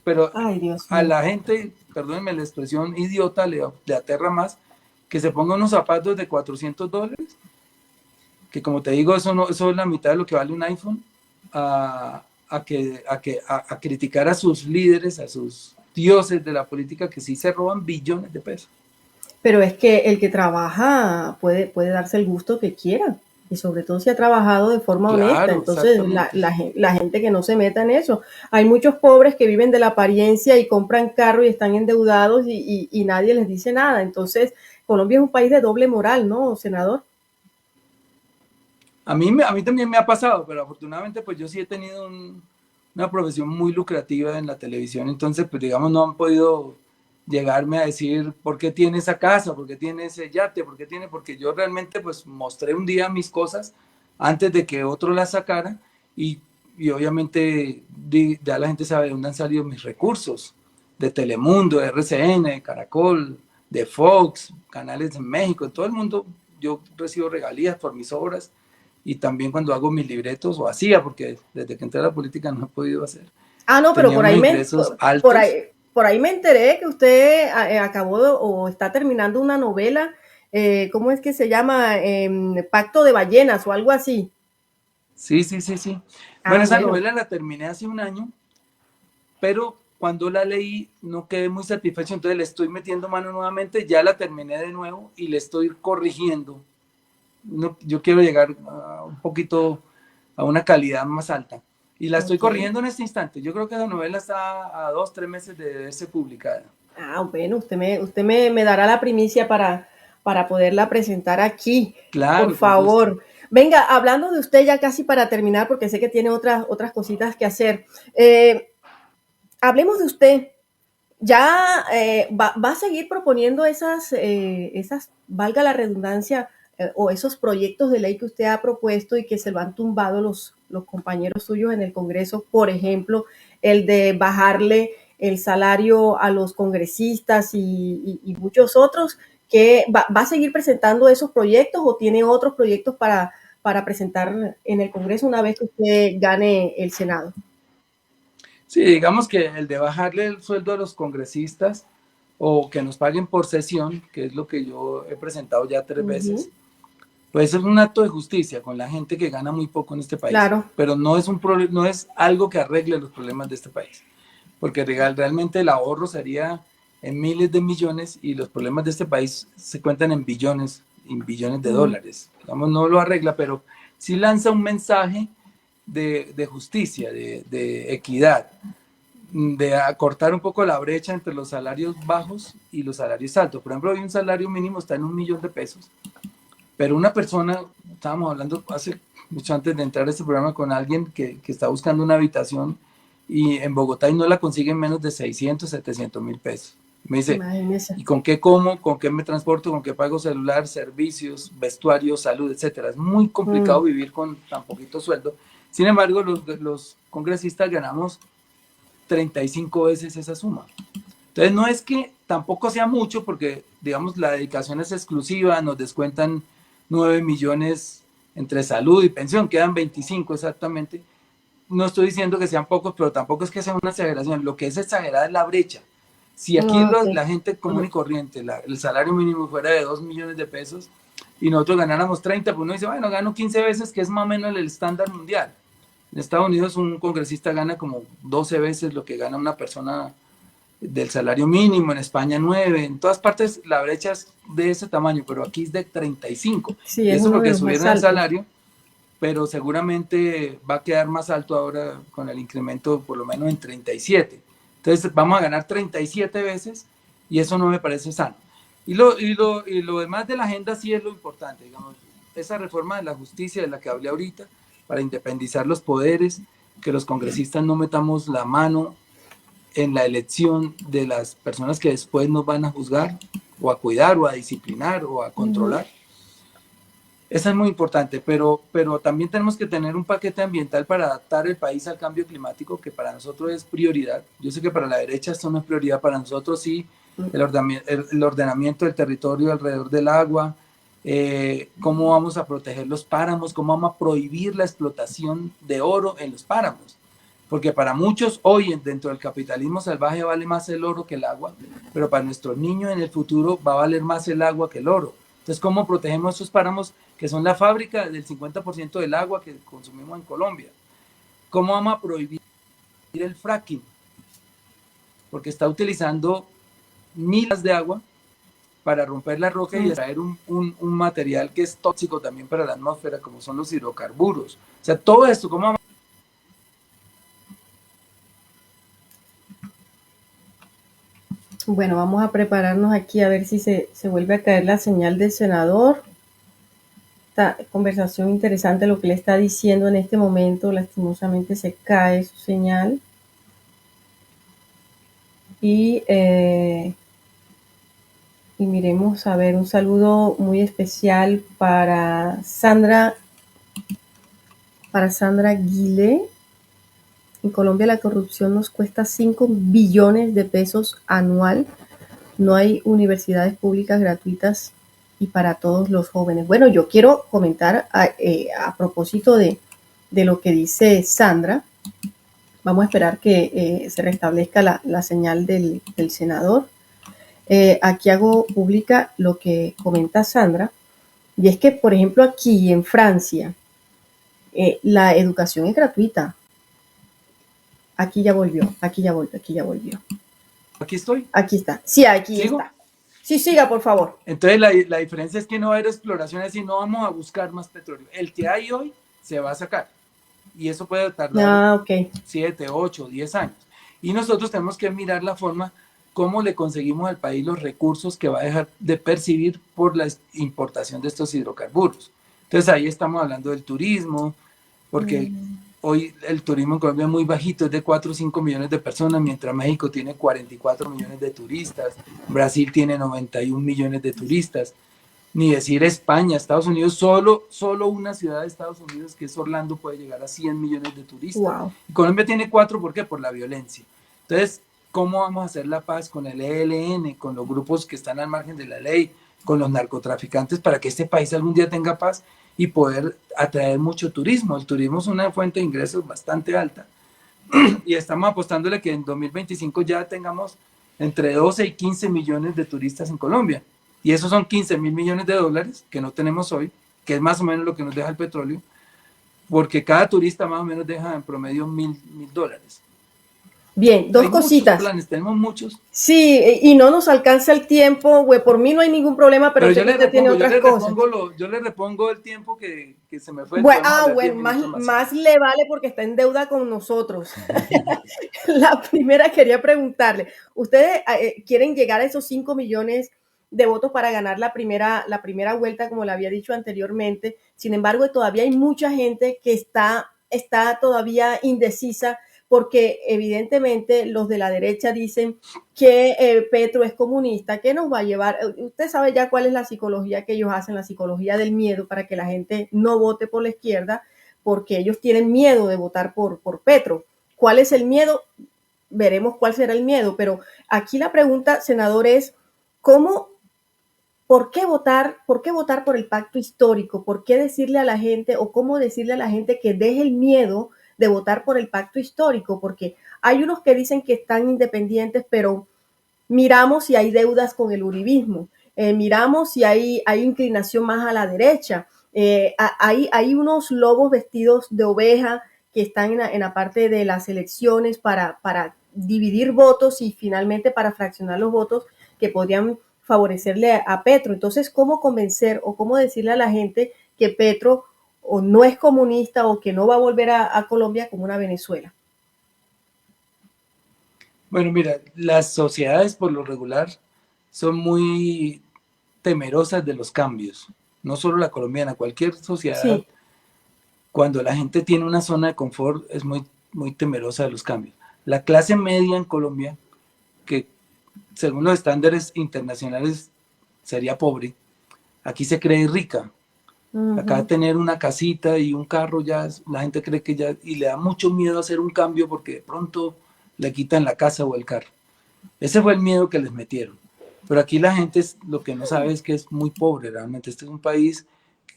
pero Ay, Dios a mío. la gente, perdónenme la expresión idiota, le aterra más que se ponga unos zapatos de $400, que como te digo, eso es la mitad de lo que vale un iPhone, a criticar a sus líderes, a sus dioses de la política, que sí se roban billones de pesos. Pero es que el que trabaja puede darse el gusto que quiera, y sobre todo si ha trabajado de forma honesta. Entonces la gente que no se meta en eso. Hay muchos pobres que viven de la apariencia y compran carro y están endeudados y nadie les dice nada. Entonces Colombia es un país de doble moral, ¿no, senador? A mí también me ha pasado, pero afortunadamente pues yo sí he tenido una profesión muy lucrativa en la televisión, entonces pues digamos no han podido llegarme a decir por qué tiene esa casa, por qué tiene ese yate, porque yo realmente pues mostré un día mis cosas antes de que otro las sacara, y obviamente ya la gente sabe de dónde han salido mis recursos, de Telemundo, de RCN, de Caracol, de Fox, canales en México, en todo el mundo yo recibo regalías por mis obras, y también cuando hago mis libretos, o hacía, porque desde que entré a la política no he podido hacer. Ah, no, pero por ahí me enteré que usted acabó o está terminando una novela, ¿cómo es que se llama? Pacto de ballenas o algo así. Sí. Bueno, esa novela la terminé hace un año, pero cuando la leí no quedé muy satisfecho, entonces le estoy metiendo mano nuevamente, ya la terminé de nuevo y le estoy corrigiendo. Yo quiero llegar un poquito a una calidad más alta, y la estoy corrigiendo en este instante. Yo creo que la novela está a 2-3 meses de verse publicada. Ah, bueno, usted me dará la primicia para poderla presentar aquí, claro, por favor. Venga, hablando de usted ya casi para terminar, porque sé que tiene otras cositas que hacer. Hablemos de usted. Ya va a seguir proponiendo esas, valga la redundancia, o esos proyectos de ley que usted ha propuesto y que se lo han tumbado los compañeros suyos en el Congreso, por ejemplo, el de bajarle el salario a los congresistas y muchos otros, que va a seguir presentando esos proyectos, o tiene otros proyectos para presentar en el Congreso una vez que usted gane el Senado. Sí, digamos que el de bajarle el sueldo a los congresistas, o que nos paguen por sesión, que es lo que yo he presentado ya 3 veces, pues es un acto de justicia con la gente que gana muy poco en este país. Claro. Pero no es algo que arregle los problemas de este país, porque realmente el ahorro sería en miles de millones, y los problemas de este país se cuentan en billones de dólares. Digamos, no lo arregla, pero sí lanza un mensaje de justicia, de equidad, de acortar un poco la brecha entre los salarios bajos y los salarios altos. Por ejemplo, hoy un salario mínimo está en $1 millón, pero una persona, estábamos hablando hace mucho antes de entrar a este programa con alguien que está buscando una habitación y en Bogotá, y no la consigue en menos de 600, 700 mil pesos. Me dice, ¿y con qué como? ¿Con qué me transporto? ¿Con qué pago celular, servicios, vestuario, salud, etcétera? Es muy complicado vivir con tan poquito sueldo. Sin embargo, los congresistas ganamos 35 veces esa suma. Entonces no es que tampoco sea mucho, porque digamos la dedicación es exclusiva, nos descuentan 9 millones entre salud y pensión, quedan 25 exactamente. No estoy diciendo que sean pocos, pero tampoco es que sea una exageración. Lo que es exagerada es la brecha. Si aquí la gente común y corriente, el salario mínimo fuera de 2 millones de pesos y nosotros ganáramos 30, pues uno dice, bueno, gano 15 veces, que es más o menos el estándar mundial. En Estados Unidos un congresista gana como 12 veces lo que gana una persona del salario mínimo, en España 9, en todas partes la brecha es de ese tamaño, pero aquí es de 35. Sí, y es eso porque uno subieron el salario, pero seguramente va a quedar más alto ahora con el incremento por lo menos en 37. Entonces vamos a ganar 37 veces y eso no me parece sano. Y lo demás de la agenda sí es lo importante, digamos, esa reforma de la justicia de la que hablé ahorita, para independizar los poderes, que los congresistas no metamos la mano en la elección de las personas que después nos van a juzgar, o a cuidar, o a disciplinar, o a controlar. Esa es muy importante, pero también tenemos que tener un paquete ambiental para adaptar el país al cambio climático, que para nosotros es prioridad. Yo sé que para la derecha esto no es prioridad, para nosotros sí, el ordenamiento del territorio alrededor del agua, cómo vamos a proteger los páramos, cómo vamos a prohibir la explotación de oro en los páramos. Porque para muchos hoy dentro del capitalismo salvaje vale más el oro que el agua, pero para nuestros niños en el futuro va a valer más el agua que el oro. Entonces, ¿cómo protegemos estos páramos que son la fábrica del 50% del agua que consumimos en Colombia? ¿Cómo vamos a prohibir el fracking? Porque está utilizando miles de agua para romper la roca y extraer un material que es tóxico también para la atmósfera, como son los hidrocarburos. O sea, todo esto, ¿cómo vamos? Bueno, vamos a prepararnos aquí a ver si se vuelve a caer la señal del senador. Esta conversación interesante lo que le está diciendo en este momento. Lastimosamente se cae su señal. Y miremos a ver un saludo muy especial para Sandra Guile. En Colombia la corrupción nos cuesta 5 billones de pesos anual. No hay universidades públicas gratuitas y para todos los jóvenes. Bueno, yo quiero comentar a propósito de lo que dice Sandra. Vamos a esperar que se restablezca la señal del senador. Aquí hago pública lo que comenta Sandra. Y es que, por ejemplo, aquí en Francia, la educación es gratuita. Aquí ya volvió. Aquí estoy. Aquí está. Sí, aquí ¿Sigo? está. Sí, siga, por favor. Entonces la diferencia es que no va a haber exploraciones y no vamos a buscar más petróleo. El que hay hoy se va a sacar. Y eso puede tardar 7, 8, 10 años. Y nosotros tenemos que mirar la forma cómo le conseguimos al país los recursos que va a dejar de percibir por la importación de estos hidrocarburos. Entonces ahí estamos hablando del turismo, porque hoy el turismo en Colombia es muy bajito, es de 4 o 5 millones de personas, mientras México tiene 44 millones de turistas, Brasil tiene 91 millones de turistas, ni decir España, Estados Unidos, solo una ciudad de Estados Unidos, que es Orlando, puede llegar a 100 millones de turistas. Wow. Y Colombia tiene 4, ¿por qué? Por la violencia. Entonces, ¿cómo vamos a hacer la paz con el ELN, con los grupos que están al margen de la ley, con los narcotraficantes, para que este país algún día tenga paz y poder atraer mucho turismo? El turismo es una fuente de ingresos bastante alta y estamos apostándole que en 2025 ya tengamos entre 12 y 15 millones de turistas en Colombia. Y esos son 15 mil millones de dólares que no tenemos hoy, que es más o menos lo que nos deja el petróleo, porque cada turista más o menos deja en promedio $1,000. Bien, dos cositas. Planes, tenemos muchos. Sí, y no nos alcanza el tiempo, güey, por mí no hay ningún problema, pero sé que usted tiene otras cosas. Yo le repongo el tiempo que se me fue. Bueno, más le vale porque está en deuda con nosotros. La primera quería preguntarle, ¿ustedes quieren llegar a esos 5 millones de votos para ganar la primera vuelta, como le había dicho anteriormente? Sin embargo, todavía hay mucha gente que está todavía indecisa, porque evidentemente los de la derecha dicen que Petro es comunista, que nos va a llevar. Usted sabe ya cuál es la psicología que ellos hacen, la psicología del miedo, para que la gente no vote por la izquierda, porque ellos tienen miedo de votar por Petro. ¿Cuál es el miedo? Veremos cuál será el miedo, pero aquí la pregunta, senador, es ¿cómo ¿por qué votar por el pacto histórico? ¿Por qué decirle a la gente o cómo decirle a la gente que deje el miedo de votar por el pacto histórico? Porque hay unos que dicen que están independientes, pero miramos si hay deudas con el uribismo, miramos si hay inclinación más a la derecha, hay unos lobos vestidos de oveja que están en la parte de las elecciones para dividir votos y finalmente para fraccionar los votos que podrían favorecerle a Petro. Entonces, ¿cómo convencer o cómo decirle a la gente que Petro o no es comunista o que no va a volver a Colombia como una Venezuela? Bueno, mira, las sociedades por lo regular son muy temerosas de los cambios, no solo la colombiana, cualquier sociedad, Sí. Cuando la gente tiene una zona de confort es muy temerosa de los cambios. La clase media en Colombia, que según los estándares internacionales sería pobre, aquí se cree rica. Acá tener una casita y un carro ya, la gente cree que ya, y le da mucho miedo hacer un cambio porque de pronto le quitan la casa o el carro. Ese fue el miedo que les metieron. Pero aquí la gente lo que no sabe es que es muy pobre realmente. Este es un país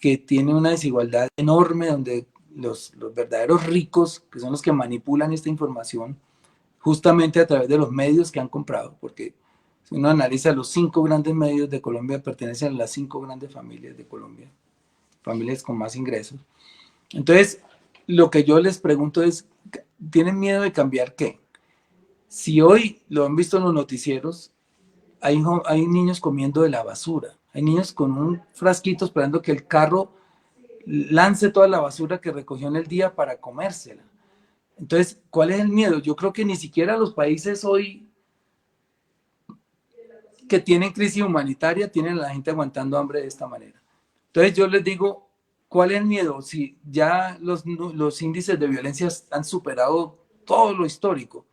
que tiene una desigualdad enorme donde los verdaderos ricos, que son los que manipulan esta información, justamente a través de los medios que han comprado, porque si uno analiza los 5 grandes medios de Colombia, pertenecen a las 5 grandes familias de Colombia, familias con más ingresos. Entonces, lo que yo les pregunto es, ¿tienen miedo de cambiar qué? Si hoy lo han visto en los noticieros, hay niños comiendo de la basura, hay niños con un frasquito esperando que el carro lance toda la basura que recogió en el día para comérsela. Entonces, ¿cuál es el miedo? Yo creo que ni siquiera los países hoy que tienen crisis humanitaria tienen a la gente aguantando hambre de esta manera. Entonces yo les digo, ¿cuál es el miedo? Si ya los índices de violencia han superado todo lo histórico,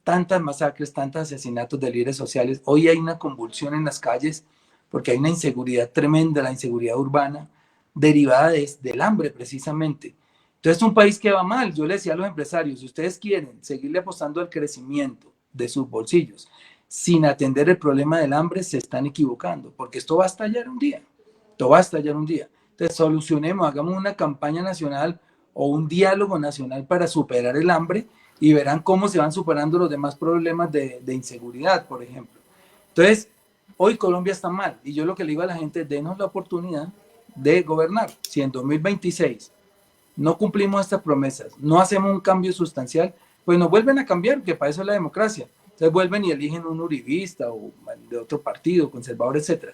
tantas masacres, tantos asesinatos de líderes sociales, hoy hay una convulsión en las calles porque hay una inseguridad tremenda, la inseguridad urbana, derivada del hambre precisamente. Entonces es un país que va mal. Yo le decía a los empresarios, si ustedes quieren seguirle apostando al crecimiento de sus bolsillos sin atender el problema del hambre, se están equivocando, porque esto va a estallar un día. Esto va a estallar un día. Entonces solucionemos, hagamos una campaña nacional o un diálogo nacional para superar el hambre y verán cómo se van superando los demás problemas de inseguridad, por ejemplo. Entonces, hoy Colombia está mal y yo lo que le digo a la gente, denos la oportunidad de gobernar. Si en 2026 no cumplimos estas promesas, no hacemos un cambio sustancial, pues nos vuelven a cambiar, que para eso es la democracia. Entonces vuelven y eligen un uribista o de otro partido, conservador, etc.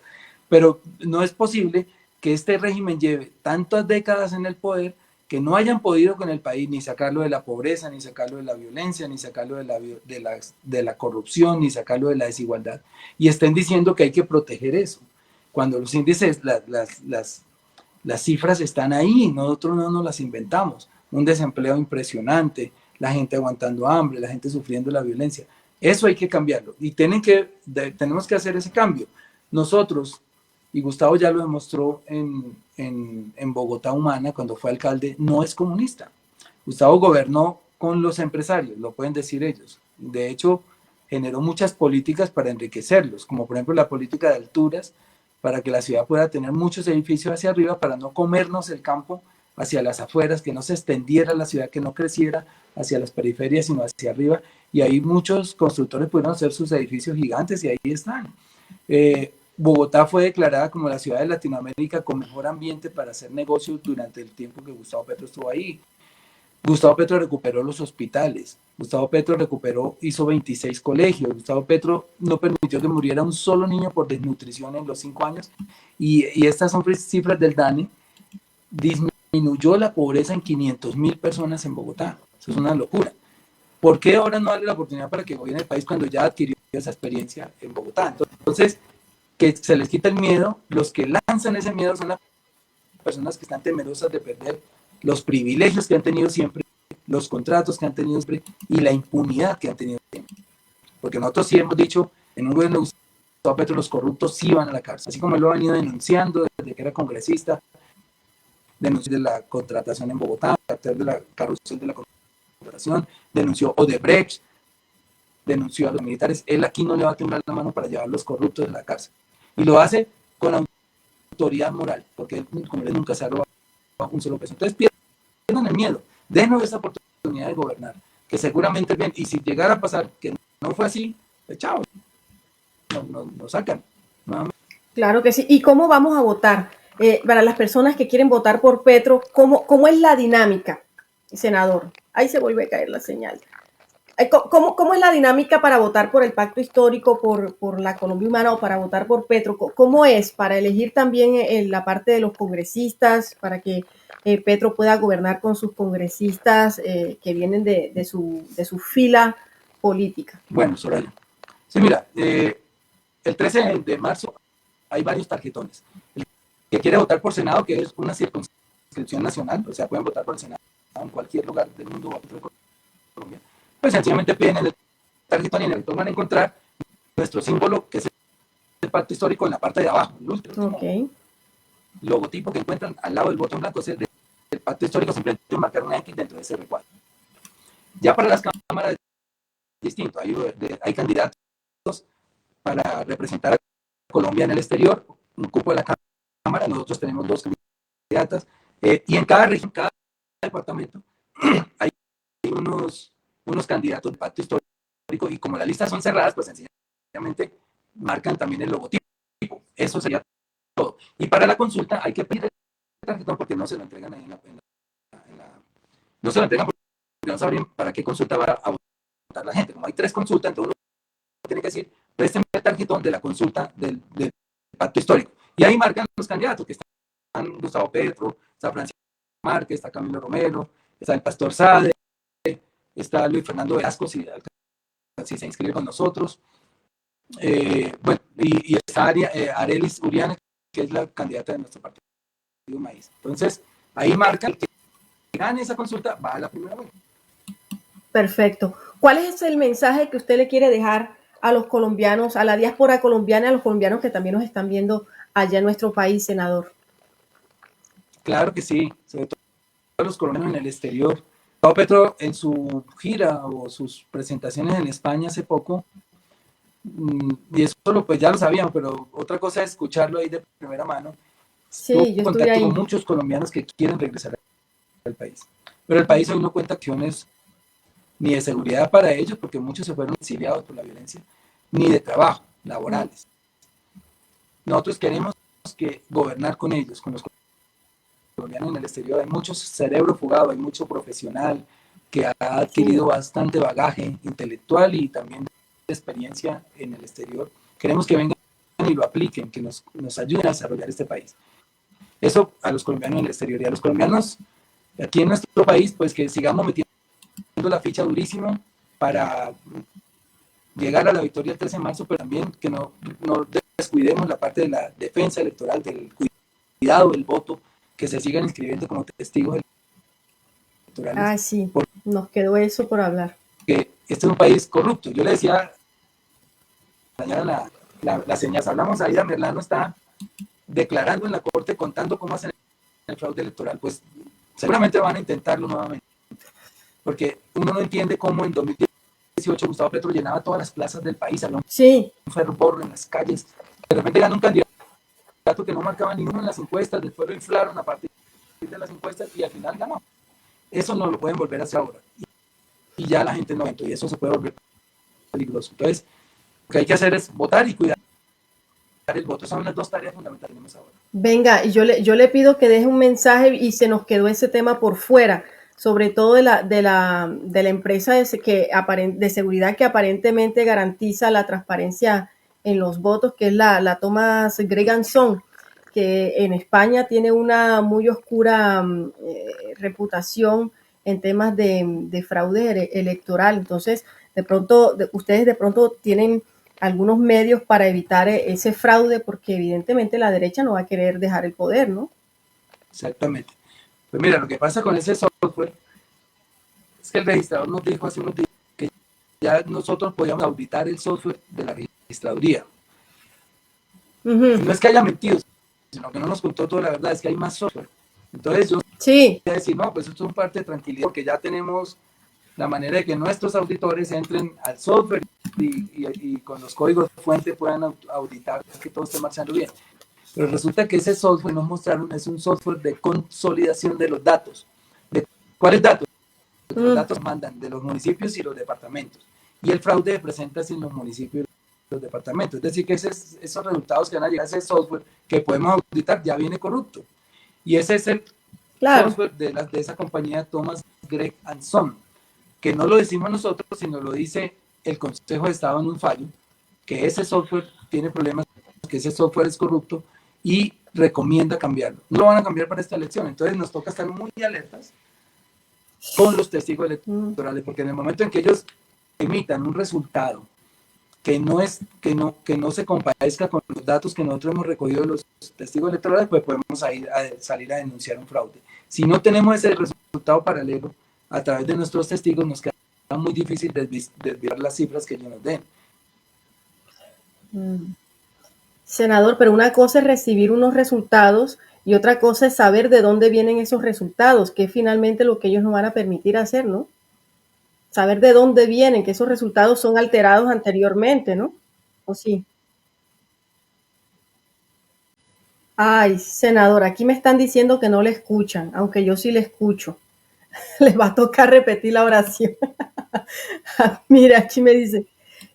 Pero no es posible que este régimen lleve tantas décadas en el poder que no hayan podido con el país ni sacarlo de la pobreza, ni sacarlo de la violencia, ni sacarlo de la corrupción, ni sacarlo de la desigualdad, y estén diciendo que hay que proteger eso. Cuando los índices, las cifras están ahí, nosotros no nos las inventamos. Un desempleo impresionante, la gente aguantando hambre, la gente sufriendo la violencia. Eso hay que cambiarlo y tenemos que hacer ese cambio. Nosotros, y Gustavo ya lo demostró en Bogotá Humana cuando fue alcalde, no es comunista. Gustavo gobernó con los empresarios, lo pueden decir ellos. De hecho, generó muchas políticas para enriquecerlos, como por ejemplo la política de alturas, para que la ciudad pueda tener muchos edificios hacia arriba, para no comernos el campo hacia las afueras, que no se extendiera la ciudad, que no creciera hacia las periferias, sino hacia arriba. Y ahí muchos constructores pudieron hacer sus edificios gigantes y ahí están. Bogotá fue declarada como la ciudad de Latinoamérica con mejor ambiente para hacer negocios durante el tiempo que Gustavo Petro estuvo ahí. Gustavo Petro recuperó los hospitales, Gustavo Petro hizo 26 colegios, Gustavo Petro no permitió que muriera un solo niño por desnutrición en los 5 años, y estas son cifras del DANE. Disminuyó la pobreza en 500,000 personas en Bogotá. Eso es una locura. ¿Por qué ahora no darle la oportunidad para que gobierne el país cuando ya adquirió esa experiencia en Bogotá? Entonces, que se les quita el miedo. Los que lanzan ese miedo son las personas que están temerosas de perder los privilegios que han tenido siempre, los contratos que han tenido siempre y la impunidad que han tenido siempre. Porque nosotros sí hemos dicho, en un gobierno de Gustavo Petro, los corruptos sí van a la cárcel. Así como él lo ha venido denunciando desde que era congresista, denunció de la contratación en Bogotá, de la carrusel de la contratación, denunció Odebrecht, denunció a los militares. Él aquí no le va a temblar la mano para llevar a los corruptos de la cárcel. Y lo hace con autoridad moral, porque como él nunca se ha robado un solo peso. Entonces pierdan el miedo, denos esa oportunidad de gobernar, que seguramente bien, y si llegara a pasar que no fue así, pues chao, nos sacan nuevamente. Claro que sí. ¿Y cómo vamos a votar? Para las personas que quieren votar por Petro, ¿cómo es la dinámica, senador? Ahí se vuelve a caer la señal. ¿Cómo es la dinámica para votar por el pacto histórico, por la Colombia Humana o para votar por Petro? ¿Cómo es para elegir también la parte de los congresistas, para que Petro pueda gobernar con sus congresistas que vienen de su fila política? Bueno, Soraya. Sí, mira, el 13 de marzo hay varios tarjetones. El que quiere votar por Senado, que es una circunscripción nacional, o sea, pueden votar por el Senado en cualquier lugar del mundo o de Colombia, pues sencillamente piden el tarjetón y en el que van a encontrar nuestro símbolo, que es el pacto histórico en la parte de abajo, el último logotipo que encuentran al lado del botón blanco, es el pacto histórico, simplemente marcar una X dentro de ese recuadro. Ya para las cámaras es distinto, hay candidatos para representar a Colombia en el exterior, un cupo de la Cámara, nosotros tenemos 2 candidatas, y en cada región, cada departamento, hay unos candidatos del pacto histórico, y como las listas son cerradas, pues sencillamente marcan también el logotipo. Eso sería todo. Y para la consulta hay que pedir el tarjetón porque no se lo entregan ahí no se lo entregan porque no sabrían para qué consulta va a votar la gente. Como hay 3 consultas, entonces uno tiene que decir, présteme el tarjetón de la consulta del pacto histórico. Y ahí marcan los candidatos, que están Gustavo Petro, está Francisco Márquez, está Camilo Romero, está el Pastor Sade, está Luis Fernando Velasco, si se inscribe con nosotros. Bueno, y está Arelis Uriana, que es la candidata de nuestro partido Maíz. Entonces, ahí marca que gane esa consulta, va a la primera vuelta. Perfecto. ¿Cuál es el mensaje que usted le quiere dejar a los colombianos, a la diáspora colombiana, a los colombianos que también nos están viendo allá en nuestro país, senador? Claro que sí, sobre todo a los colombianos en el exterior. Gustavo Petro en su gira o sus presentaciones en España hace poco, y eso pues ya lo sabíamos, pero otra cosa es escucharlo ahí de primera mano. Sí, yo estuve ahí. Con muchos colombianos que quieren regresar al país, pero el país hoy no cuenta acciones ni de seguridad para ellos, porque muchos se fueron exiliados por la violencia, ni de trabajo, laborales. Nosotros queremos gobernar con ellos, con los colombianos en el exterior. Hay mucho cerebro fugado, hay mucho profesional que ha adquirido bastante bagaje intelectual y también experiencia en el exterior. Queremos que vengan y lo apliquen, que nos ayuden a desarrollar este país. Eso a los colombianos en el exterior, y a los colombianos aquí en nuestro país, pues que sigamos metiendo la ficha durísimo para llegar a la victoria el 13 de marzo, pero también que no descuidemos la parte de la defensa electoral, del cuidado del voto, que se sigan inscribiendo como testigos electorales. Ah, sí, nos quedó eso por hablar. Que este es un país corrupto. Yo le decía la señal, hablamos ahí, Merlano está declarando en la corte, contando cómo hacen el fraude electoral. Pues seguramente van a intentarlo nuevamente, porque uno no entiende cómo en 2018 Gustavo Petro llenaba todas las plazas del país, había un fervor en las calles, de repente ganó un candidato que no marcaba ninguno en las encuestas, después lo inflaron a partir de las encuestas y al final ganó. Eso no lo pueden volver a hacer ahora, y ya la gente no entra, y eso se puede volver peligroso. Entonces, lo que hay que hacer es votar y cuidar el voto. Son las 2 tareas fundamentales que tenemos ahora. Venga, y yo le pido que deje un mensaje, y se nos quedó ese tema por fuera, sobre todo de la empresa de seguridad que aparentemente garantiza la transparencia en los votos, que es la Thomas Greganson, que en España tiene una muy oscura reputación en temas de fraude electoral. Entonces, ustedes de pronto tienen algunos medios para evitar ese fraude, porque evidentemente la derecha no va a querer dejar el poder, ¿no? Exactamente. Pues mira, lo que pasa con ese software es que el registrador nos dijo hace unos días que ya nosotros podíamos auditar el software de la registraduría. No es que haya mentido, sino que no nos contó toda la verdad, es que hay más software. Entonces yo voy a decir, no, pues esto es un parte de tranquilidad, porque ya tenemos la manera de que nuestros auditores entren al software y con los códigos de fuente puedan auditar que todo esté marchando bien. Pero resulta que ese software nos mostraron es un software de consolidación de los datos. ¿De cuáles datos? Los datos mandan de los municipios y los departamentos. Y el fraude se presenta sin los municipios y los departamentos. Es decir, que esos resultados que van a llegar a ese software que podemos auditar ya viene corrupto. Y ese es el software de esa compañía Thomas Gregg & Son, que no lo decimos nosotros, sino lo dice el Consejo de Estado en un fallo, que ese software tiene problemas, que ese software es corrupto y recomienda cambiarlo. No lo van a cambiar para esta elección, entonces nos toca estar muy alertas con los testigos electorales, porque en el momento en que ellos emitan un resultado que no se compadezca con los datos que nosotros hemos recogido de los testigos electorales, pues podemos salir a denunciar un fraude. Si no tenemos ese resultado paralelo a través de nuestros testigos, nos queda muy difícil desviar las cifras que ellos nos den. Senador, pero una cosa es recibir unos resultados y otra cosa es saber de dónde vienen esos resultados, que es finalmente lo que ellos nos van a permitir hacer, ¿no? Saber de dónde vienen, que esos resultados son alterados anteriormente, ¿no? ¿O sí? Ay, senador, aquí me están diciendo que no le escuchan, aunque yo sí le escucho. Les va a tocar repetir la oración. Mira, aquí me dice,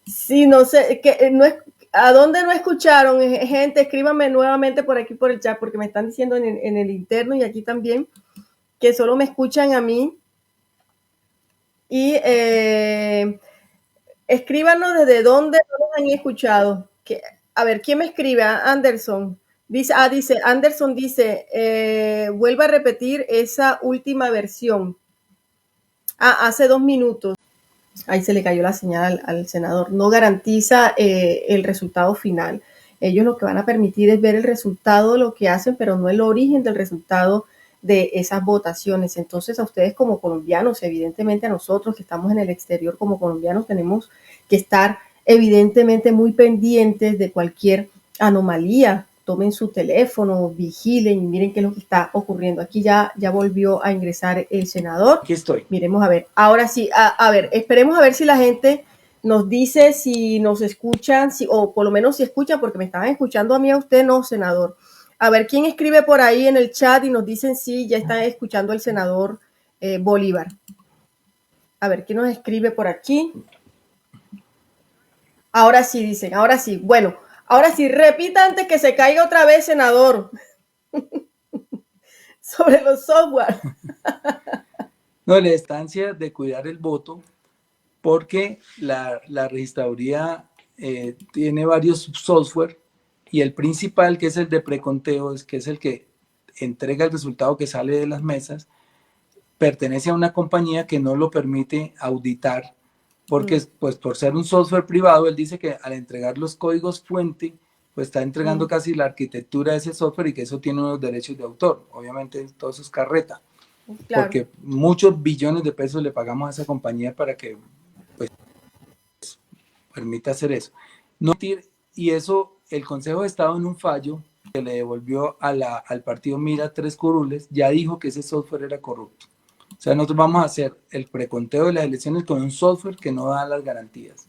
sí, no sé, que no es, ¿a dónde no escucharon? Gente, escríbanme nuevamente por aquí por el chat, porque me están diciendo en el interno y aquí también que solo me escuchan a mí. Y escríbanos desde dónde no nos han escuchado. A ver, ¿quién me escribe? Anderson. Dice, Anderson dice, vuelva a repetir esa última versión. Hace 2 minutos. Ahí se le cayó la señal al senador. No garantiza el resultado final. Ellos lo que van a permitir es ver el resultado de lo que hacen, pero no el origen del resultado de esas votaciones. Entonces, a ustedes como colombianos, evidentemente a nosotros que estamos en el exterior como colombianos, tenemos que estar evidentemente muy pendientes de cualquier anomalía. Tomen su teléfono, vigilen y miren qué es lo que está ocurriendo. Aquí ya volvió a ingresar el senador. Aquí estoy. Miremos a ver. Ahora sí, a ver, esperemos a ver si la gente nos dice si nos escuchan, o por lo menos si escuchan, porque me estaban escuchando a mí, a usted no, senador. A ver, ¿quién escribe por ahí en el chat y nos dicen si ya están escuchando al senador Bolívar? A ver, ¿quién nos escribe por aquí? Ahora sí, dicen, ahora sí. Bueno, ahora sí, repita antes que se caiga otra vez, senador. Sobre los software. No, la instancia de cuidar el voto, porque la registraduría tiene varios software y el principal, que es el de preconteo, que es el que entrega el resultado que sale de las mesas, pertenece a una compañía que no lo permite auditar, porque pues por ser un software privado, él dice que al entregar los códigos fuente, pues está entregando casi la arquitectura de ese software y que eso tiene unos derechos de autor. Obviamente todo eso es carreta, claro, porque muchos billones de pesos le pagamos a esa compañía para que pues permita hacer eso. No, y eso el Consejo de Estado en un fallo que le devolvió al partido Mira 3 curules, ya dijo que ese software era corrupto. O sea, nosotros vamos a hacer el preconteo de las elecciones con un software que no da las garantías.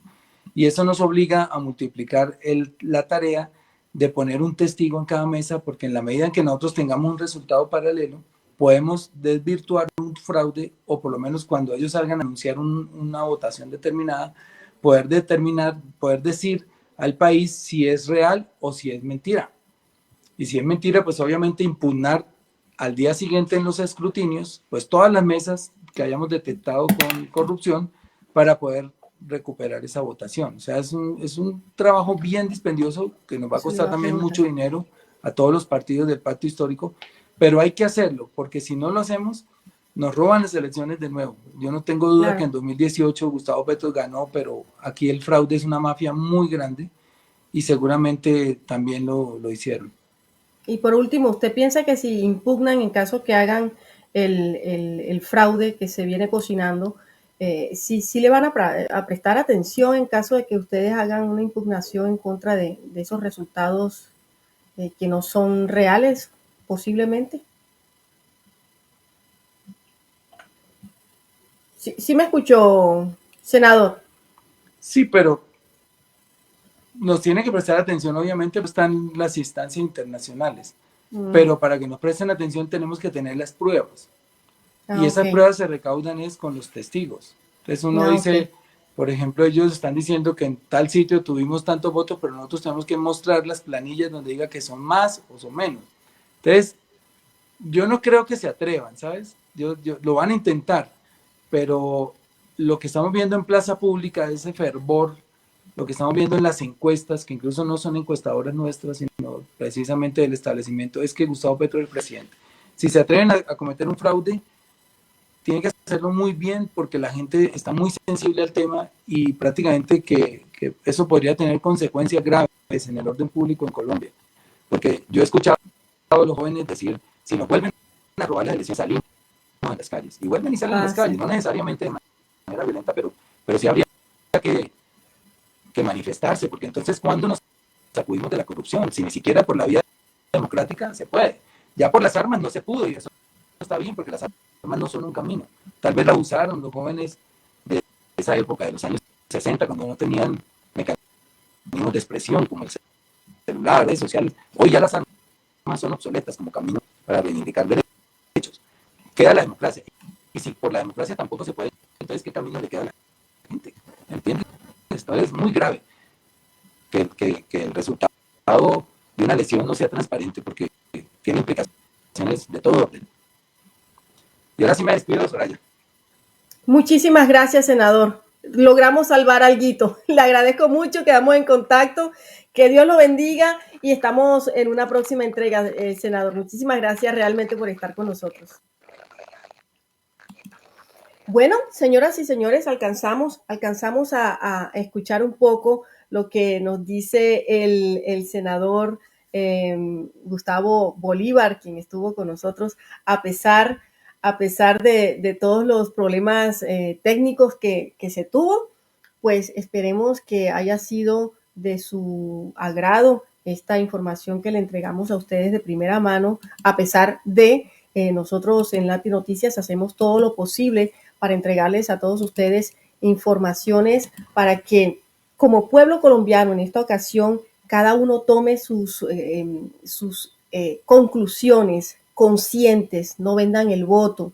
Y eso nos obliga a multiplicar la tarea de poner un testigo en cada mesa, porque en la medida en que nosotros tengamos un resultado paralelo, podemos desvirtuar un fraude, o por lo menos cuando ellos salgan a anunciar una votación determinada, poder decir al país si es real o si es mentira. Y si es mentira, pues obviamente impugnar al día siguiente en los escrutinios, pues todas las mesas que hayamos detectado con corrupción para poder recuperar esa votación. O sea, es un trabajo bien dispendioso que nos va a costar también mucho dinero a todos los partidos del pacto histórico, pero hay que hacerlo, porque si no lo hacemos, nos roban las elecciones de nuevo. Yo no tengo duda que en 2018 Gustavo Petro ganó, pero aquí el fraude es una mafia muy grande y seguramente también lo hicieron. Y por último, ¿usted piensa que si impugnan en caso que hagan el fraude que se viene cocinando, sí le van a prestar atención en caso de que ustedes hagan una impugnación en contra de esos resultados que no son reales, posiblemente? Sí me escuchó, senador. Sí, pero nos tiene que prestar atención, obviamente pues, están las instancias internacionales, pero para que nos presten atención tenemos que tener las pruebas. Y esas pruebas se recaudan es con los testigos. Entonces uno dice, por ejemplo, ellos están diciendo que en tal sitio tuvimos tantos votos, pero nosotros tenemos que mostrar las planillas donde diga que son más o son menos. Entonces, yo no creo que se atrevan, ¿sabes? Lo van a intentar, pero lo que estamos viendo en plaza pública, ese fervor, lo que estamos viendo en las encuestas, que incluso no son encuestadoras nuestras, sino precisamente del establecimiento, es que Gustavo Petro es el presidente. Si se atreven a cometer un fraude, tienen que hacerlo muy bien porque la gente está muy sensible al tema y prácticamente que eso podría tener consecuencias graves en el orden público en Colombia. Porque yo he escuchado a los jóvenes decir, si nos vuelven a robar las elecciones, salimos a las calles. Y vuelven y salen a las calles, no necesariamente de manera violenta, pero sí habría que manifestarse, porque entonces cuando nos sacudimos de la corrupción, si ni siquiera por la vía democrática se puede. Ya por las armas no se pudo y eso está bien porque las armas no son un camino. Tal vez la usaron los jóvenes de esa época, de los años 60, cuando no tenían mecanismos de expresión como el celular, redes sociales. Hoy ya las armas son obsoletas como camino para reivindicar derechos. Queda la democracia. Y si por la democracia tampoco se puede, entonces ¿qué camino le queda a la gente? ¿Entiendes? Esto es muy grave. Que el resultado de una elección no sea transparente porque tiene implicaciones de todo orden. Y ahora sí me despido, Soraya. Muchísimas gracias, senador. Logramos salvar alguito. Le agradezco mucho, quedamos en contacto. Que Dios lo bendiga y estamos en una próxima entrega, senador. Muchísimas gracias realmente por estar con nosotros. Bueno, señoras y señores, alcanzamos a escuchar un poco lo que nos dice el senador Gustavo Bolívar, quien estuvo con nosotros, a pesar de todos los problemas técnicos que se tuvo, pues esperemos que haya sido de su agrado esta información que le entregamos a ustedes de primera mano, a pesar de nosotros en Lati Noticias hacemos todo lo posible para entregarles a todos ustedes informaciones para que como pueblo colombiano en esta ocasión cada uno tome sus conclusiones conscientes, no vendan el voto,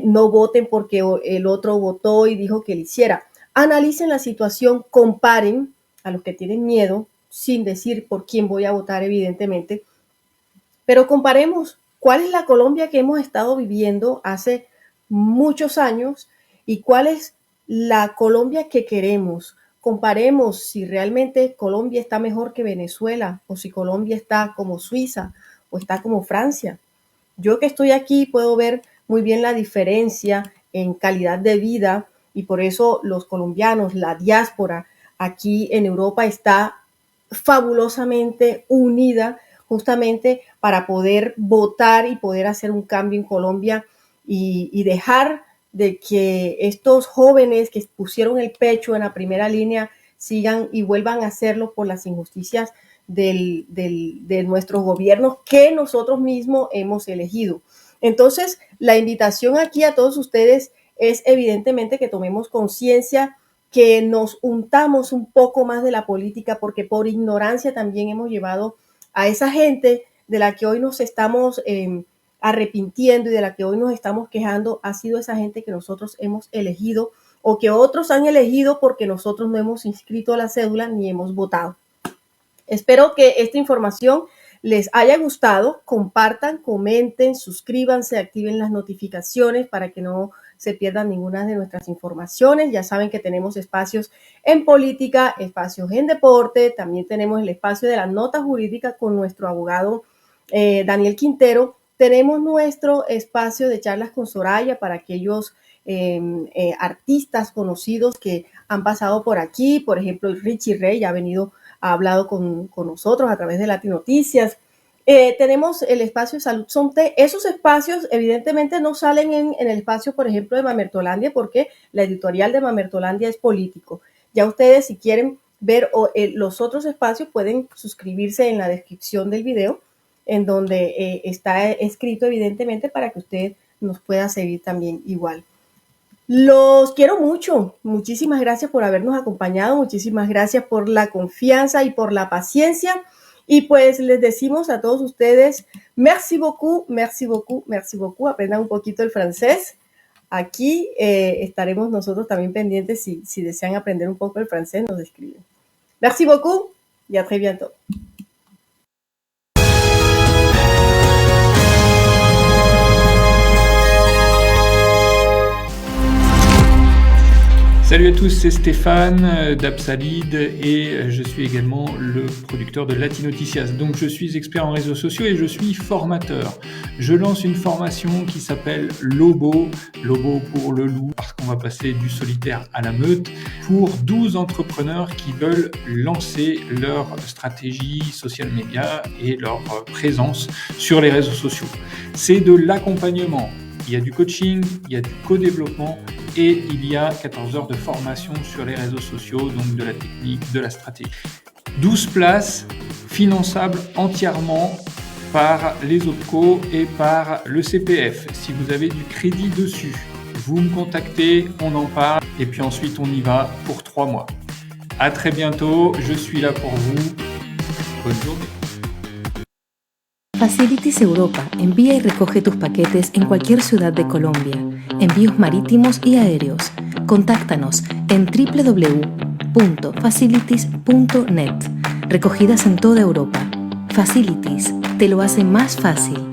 no voten porque el otro votó y dijo que lo hiciera. Analicen la situación, comparen a los que tienen miedo, sin decir por quién voy a votar, evidentemente, pero comparemos cuál es la Colombia que hemos estado viviendo hace muchos años y cuál es la Colombia que queremos. Comparemos si realmente Colombia está mejor que Venezuela o si Colombia está como Suiza o está como Francia. Yo que estoy aquí puedo ver muy bien la diferencia en calidad de vida y por eso los colombianos, la diáspora aquí en Europa está fabulosamente unida justamente para poder votar y poder hacer un cambio en Colombia y dejar de que estos jóvenes que pusieron el pecho en la primera línea sigan y vuelvan a hacerlo por las injusticias de nuestros gobiernos que nosotros mismos hemos elegido. Entonces, la invitación aquí a todos ustedes es evidentemente que tomemos conciencia, que nos untamos un poco más de la política, porque por ignorancia también hemos llevado a esa gente de la que hoy nos estamos arrepintiendo y de la que hoy nos estamos quejando, ha sido esa gente que nosotros hemos elegido o que otros han elegido porque nosotros no hemos inscrito la cédula ni hemos votado. Espero que esta información les haya gustado. Compartan, comenten, suscríbanse, activen las notificaciones para que no se pierdan ninguna de nuestras informaciones. Ya saben que tenemos espacios en política, espacios en deporte, también tenemos el espacio de la nota jurídica con nuestro abogado Daniel Quintero. Tenemos nuestro espacio de charlas con Soraya para aquellos artistas conocidos que han pasado por aquí. Por ejemplo, Richie Rey ha venido, ha hablado con nosotros a través de Lati Noticias. Tenemos el espacio de Salud Sonte. Esos espacios evidentemente no salen en el espacio, por ejemplo, de Mamertolandia, porque la editorial de Mamertolandia es político. Ya ustedes, si quieren ver los otros espacios, pueden suscribirse en la descripción del video, en donde está escrito evidentemente para que usted nos pueda seguir también igual. Los quiero mucho. Muchísimas gracias por habernos acompañado. Muchísimas gracias por la confianza y por la paciencia. Y pues les decimos a todos ustedes, merci beaucoup, merci beaucoup, merci beaucoup. Aprendan un poquito el francés. Aquí estaremos nosotros también pendientes. Si desean aprender un poco el francés, nos escriben. Merci beaucoup y a très bientôt. Salut à tous, c'est Stéphane d'Absalide et je suis également le producteur de Latinoticias. Donc je suis expert en réseaux sociaux et je suis formateur. Je lance une formation qui s'appelle Lobo, Lobo pour le loup, parce qu'on va passer du solitaire à la meute, pour 12 entrepreneurs qui veulent lancer leur stratégie social media et leur présence sur les réseaux sociaux. C'est de l'accompagnement. Il y a du coaching, il y a du co-développement et il y a 14 heures de formation sur les réseaux sociaux, donc de la technique, de la stratégie. 12 places finançables entièrement par les OPCO et par le CPF. Si vous avez du crédit dessus, vous me contactez, on en parle et puis ensuite on y va pour 3 mois. À très bientôt, je suis là pour vous. Bonne journée. Facilities Europa envía y recoge tus paquetes en cualquier ciudad de Colombia, envíos marítimos y aéreos. Contáctanos en www.facilities.net. Recogidas en toda Europa. Facilities te lo hace más fácil.